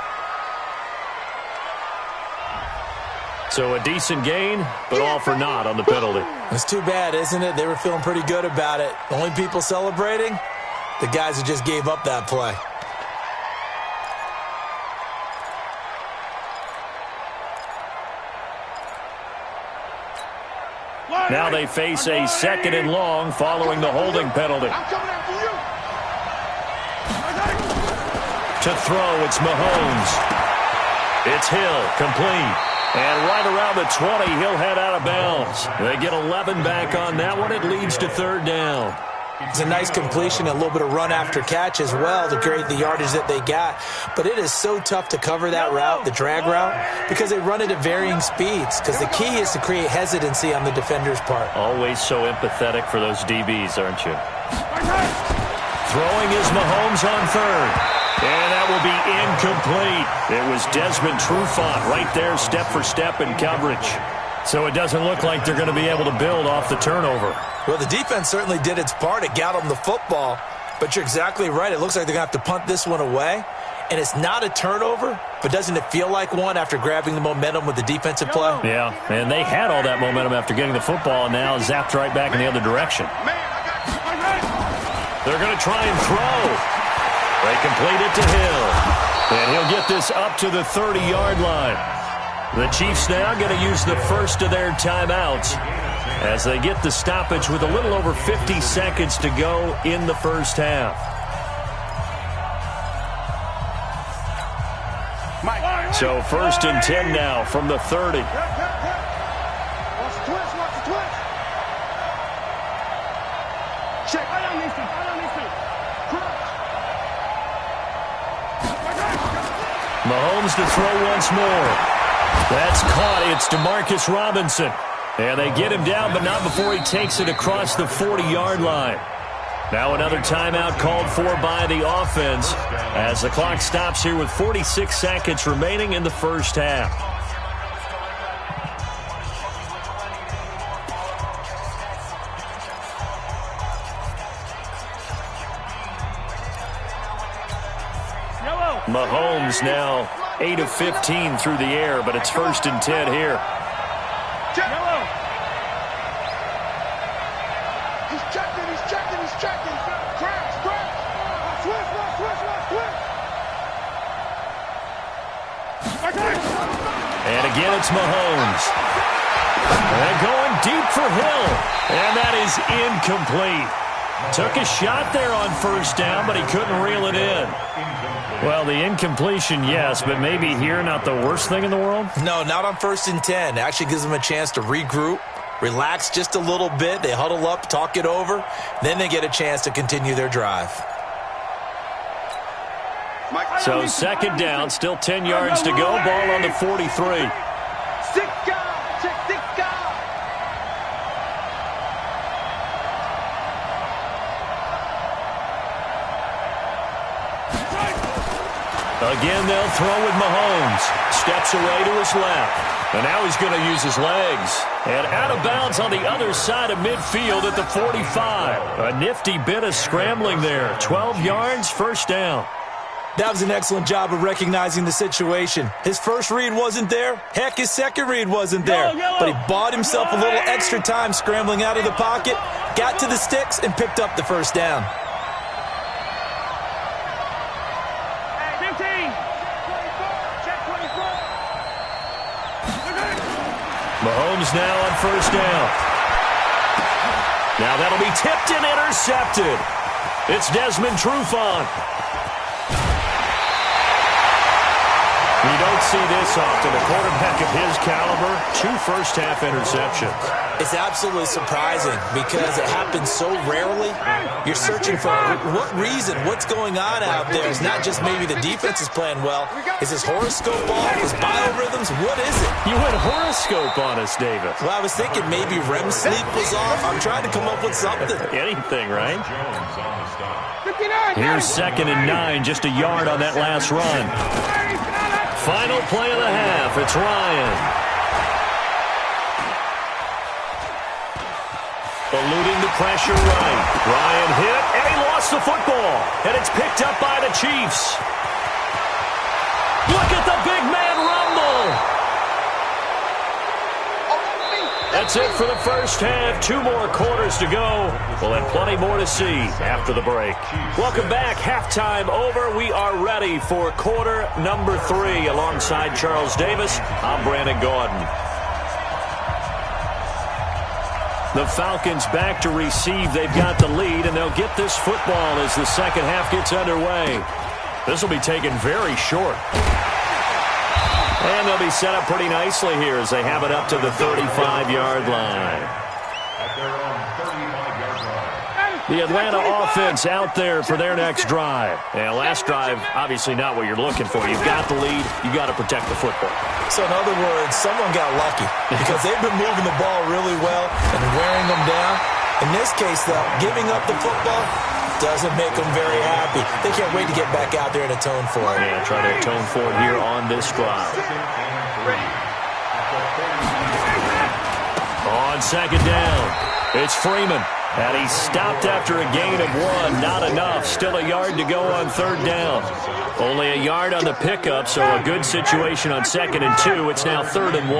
So a decent gain, but all for naught on the penalty. It's too bad, isn't it? They were feeling pretty good about it. The only people celebrating, the guys who just gave up that play. Now they face a second and long following the holding penalty. I'm coming after you. To throw, it's Mahomes. It's Hill, complete. And right around the 20, he'll head out of bounds. They get 11 back on that one. It leads to third down. It's a nice completion, a little bit of run after catch as well to create the yardage that they got. But it is so tough to cover that route, the drag route, because they run it at varying speeds. Because the key is to create hesitancy on the defender's part. Always so empathetic for those DBs, aren't you? Throwing is Mahomes on third. And that will be incomplete. It was Desmond Trufant right there, step for step in coverage. So it doesn't look like they're going to be able to build off the turnover. Well, the defense certainly did its part. It got them the football. But you're exactly right. It looks like they're going to have to punt this one away. And it's not a turnover, but doesn't it feel like one after grabbing the momentum with the defensive play? Yeah, and they had all that momentum after getting the football and now zapped right back in the other direction. They're going to try and throw. They complete it to Hill. And he'll get this up to the 30-yard line. The Chiefs now going to use the first of their timeouts as they get the stoppage with a little over 50 seconds to go in the first half. So first and 10 now from the 30. Watch the twist, watch the twist. Check. I don't need to. Mahomes to throw once more. That's caught. It's Demarcus Robinson. And they get him down, but not before he takes it across the 40-yard line. Now another timeout called for by the offense as the clock stops here with 46 seconds remaining in the first half. Mahomes now 8 of 15 through the air, but it's first and 10 here. He's checking. Crash. Twist. And again, it's Mahomes. And going deep for Hill. And that is incomplete. Took a shot there on first down, but he couldn't reel it in. Well, the incompletion, yes, but maybe here not the worst thing in the world? No, not on first and 10. Actually gives them a chance to regroup, relax just a little bit. They huddle up, talk it over. Then they get a chance to continue their drive. So second down, still 10 yards to go. Ball on the 43. Again, they'll throw with Mahomes. Steps away to his left. And now he's going to use his legs. And out of bounds on the other side of midfield at the 45. A nifty bit of scrambling there. 12 yards, first down. That was an excellent job of recognizing the situation. His first read wasn't there. Heck, his second read wasn't there. But he bought himself a little extra time scrambling out of the pocket, got to the sticks, and picked up the first down. Mahomes now on first down. Now that'll be tipped and intercepted. It's Desmond Trufant. You don't see this often. A quarterback of his caliber, 2 first-half interceptions. It's absolutely surprising because it happens so rarely. You're searching for what reason, what's going on out there. It's not just maybe the defense is playing well. Is his horoscope off? His biorhythms? What is it? You went horoscope on us, David. Well, I was thinking maybe REM sleep was off. I'm trying to come up with something. Anything, right? Here's second and 9, just a yard on that last run. Final play of the half. It's Ryan. Eluding the pressure right. Ryan hit, and he lost the football. And it's picked up by the Chiefs. Look at the big man rumble. That's it for the first half. 2 more quarters to go. We'll have plenty more to see after the break. Welcome back. Halftime over. We are ready for quarter number 3. Alongside Charles Davis, I'm Brandon Gordon. The Falcons back to receive. They've got the lead, and they'll get this football as the second half gets underway. This will be taken very short. And they'll be set up pretty nicely here as they have it up to the 35-yard line. The Atlanta offense out there for their next drive. And last drive, obviously not what you're looking for. You've got the lead. You've got to protect the football. So in other words, someone got lucky because they've been moving the ball really well and wearing them down. In this case, though, giving up the football doesn't make them very happy. They can't wait to get back out there and atone for it. Yeah, try to atone for it here on this drive. On second down, it's Freeman. And he's stopped after a gain of 1. Not enough. Still a yard to go on third down. Only a yard on the pickup, so a good situation on second and 2. It's now 3rd and 1.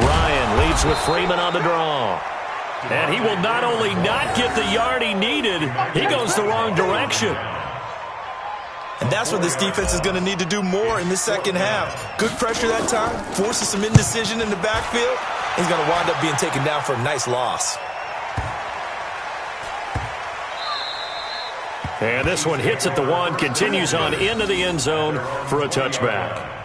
Ryan leads with Freeman on the draw. And he will not only not get the yard he needed, he goes the wrong direction. And that's what this defense is going to need to do more in the second half. Good pressure that time, forces some indecision in the backfield. He's going to wind up being taken down for a nice loss. And this one hits at the 1, continues on into the end zone for a touchback.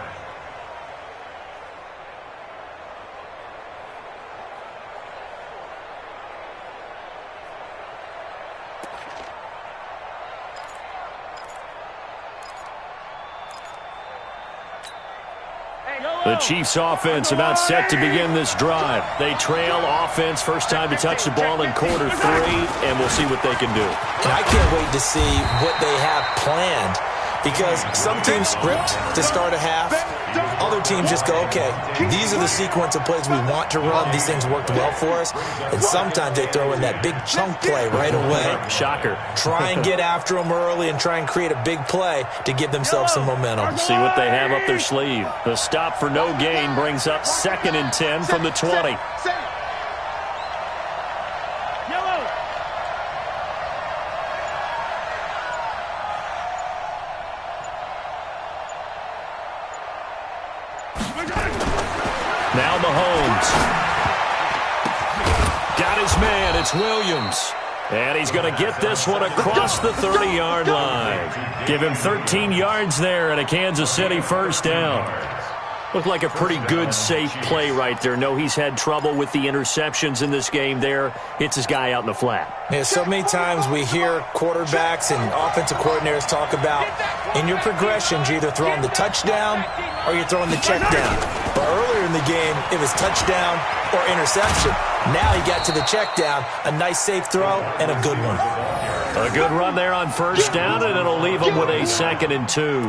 The Chiefs offense about set to begin this drive. They trail offense, first time to touch the ball in quarter 3, and we'll see what they can do. And I can't wait to see what they have planned, because some teams script to start a half. Other teams just go, okay, these are the sequence of plays we want to run. These things worked well for us. And sometimes they throw in that big chunk play right away. Shocker. Try and get after them early and try and create a big play to give themselves some momentum. See what they have up their sleeve. The stop for no gain brings up 2nd and 10 from the 20. Now Mahomes. Got his man. It's Williams. And he's going to get this one across the 30-yard line. Give him 13 yards there and a Kansas City first down. Looked like a pretty good, safe play right there. No, he's had trouble with the interceptions in this game there. Hits his guy out in the flat. Yeah, so many times we hear quarterbacks and offensive coordinators talk about in your progressions, you're either throwing the touchdown or you're throwing the check down. But earlier in the game, it was touchdown or interception. Now he got to the check down, a nice safe throw, and a good one. A good run there on first down, and it'll leave him with a 2nd and 2.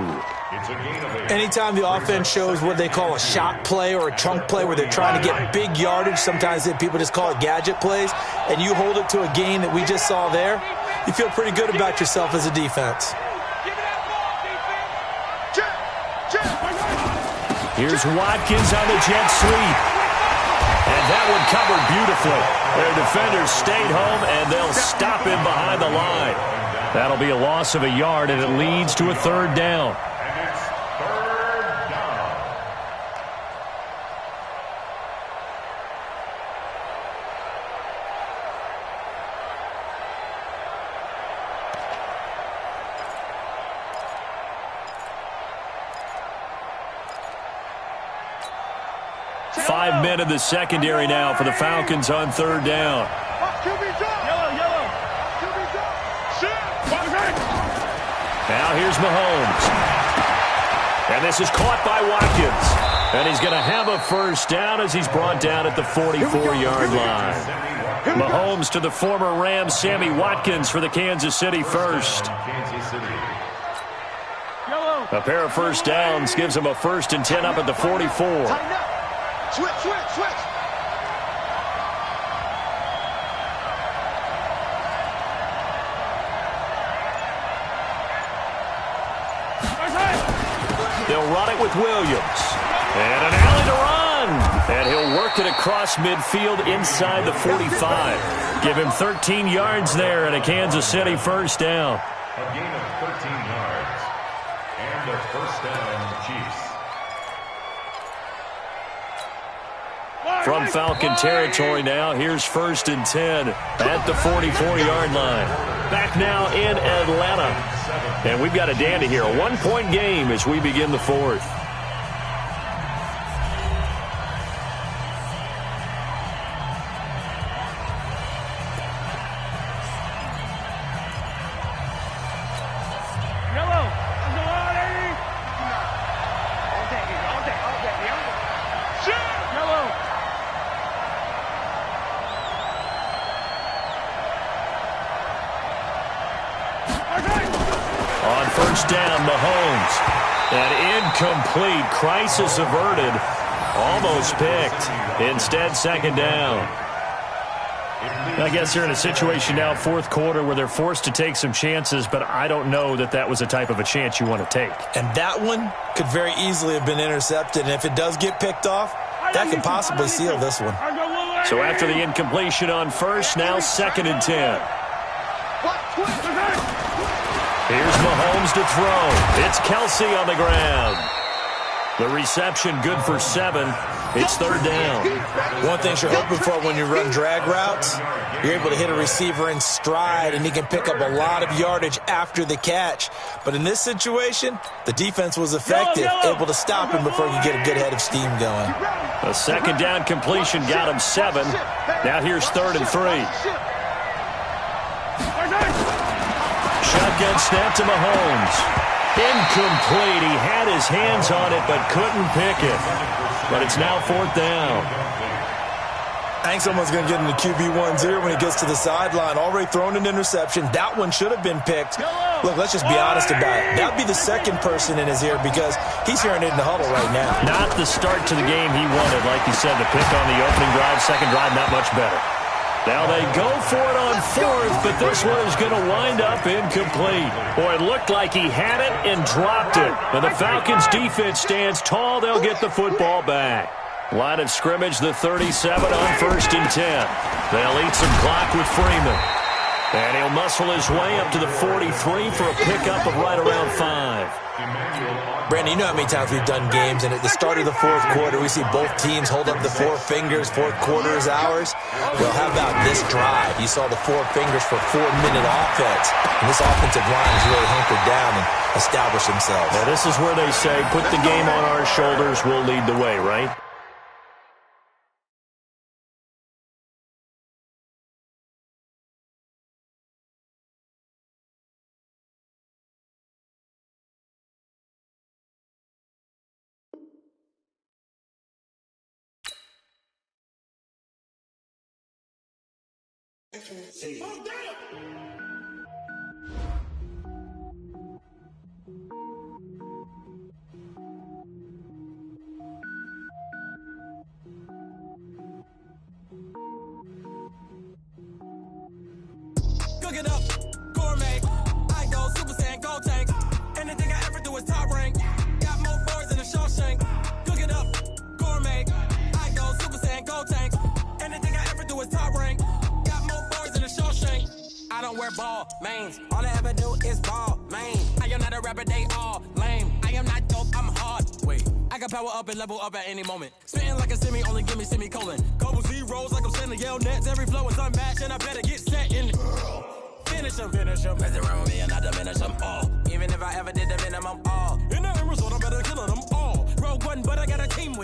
Anytime the offense shows what they call a shot play or a chunk play where they're trying to get big yardage, sometimes people just call it gadget plays, and you hold it to a gain that we just saw there, you feel pretty good about yourself as a defense. Here's Watkins on the jet sweep. And that one covered beautifully. Their defenders stayed home, and they'll stop him behind the line. That'll be a loss of a yard, and it leads to a 3rd down. And it's 3rd down. Five men in the secondary now for the Falcons on 3rd down. Now here's Mahomes. And this is caught by Watkins. And he's going to have a first down as he's brought down at the 44-yard line. Mahomes to the former Rams, Sammy Watkins for the Kansas City first. A pair of first downs gives him a 1st and 10 up at the 44. Switch. They'll run it with Williams. And an alley to run. And he'll work it across midfield inside the 45. Give him 13 yards there and a Kansas City first down. A gain of 13 yards. And a first down, Chiefs. From Falcon territory now, here's 1st and 10 at the 44-yard line. Back now in Atlanta. And we've got a dandy here. A 1-point game as we begin the 4th. On first down, Mahomes. An incomplete, crisis averted, almost picked. Instead, 2nd down. I guess they're in a situation now, 4th quarter, where they're forced to take some chances, but I don't know that that was the type of a chance you want to take. And that one could very easily have been intercepted, and if it does get picked off, that could possibly seal this one. So after the incompletion on first, now 2nd and 10. Here's Mahomes to throw. It's Kelsey on the ground. The reception good for 7. It's 3rd down. One thing you're hoping for when you run drag routes, you're able to hit a receiver in stride, and he can pick up a lot of yardage after the catch. But in this situation, the defense was effective, able to stop him before he could get a good head of steam going. A 2nd down completion got him 7. Now here's 3rd and 3. Shotgun snap to Mahomes. Incomplete. He had his hands on it but couldn't pick it. But it's now 4th down. I think someone's going to get into QB1-0 when he gets to the sideline. Already thrown an interception. That one should have been picked. Look, let's just be honest about it. That would be the second person in his ear because he's hearing it in the huddle right now. Not the start to the game he wanted. Like you said, the pick on the opening drive, second drive, not much better. Now they go for it on 4th, but this one is going to wind up incomplete. Boy, it looked like he had it and dropped it. When the Falcons' defense stands tall, they'll get the football back. Line of scrimmage, the 37 on 1st and 10. They'll eat some clock with Freeman. And he'll muscle his way up to the 43 for a pickup of right around 5. Brandon, you know how many times we've done games, and at the start of the 4th quarter, we see both teams hold up the 4 fingers, 4th quarter is ours. Well, how about this drive? You saw the 4 fingers for 4-minute offense, and this offensive line has really hunkered down and established themselves. Now, this is where they say, put the game on our shoulders, we'll lead the way, right? Cook it up, gourmet. I go Super Saiyan, gold tank. Anything I ever do is top rank. Got more boards than a Shawshank. Cook it up, gourmet. I go Super Saiyan, gold tank. Anything I ever do is top rank. Got more boards than a Shawshank. I don't wear ball mains. All I ever do is ball main. I am not a rapper, they all lame. I am not dope, I'm hard. Wait, I can power up and level up at any moment. Spitting like a semi, only give me semicolon. Couple zeros like I'm sending yell nets. Every flow is unmatched and I better get set in. Finish him. Mess around with me and I diminish them all. Even if I ever did the minimum all. In the end result, I'm better killing them all. Rogue one, but I got a team with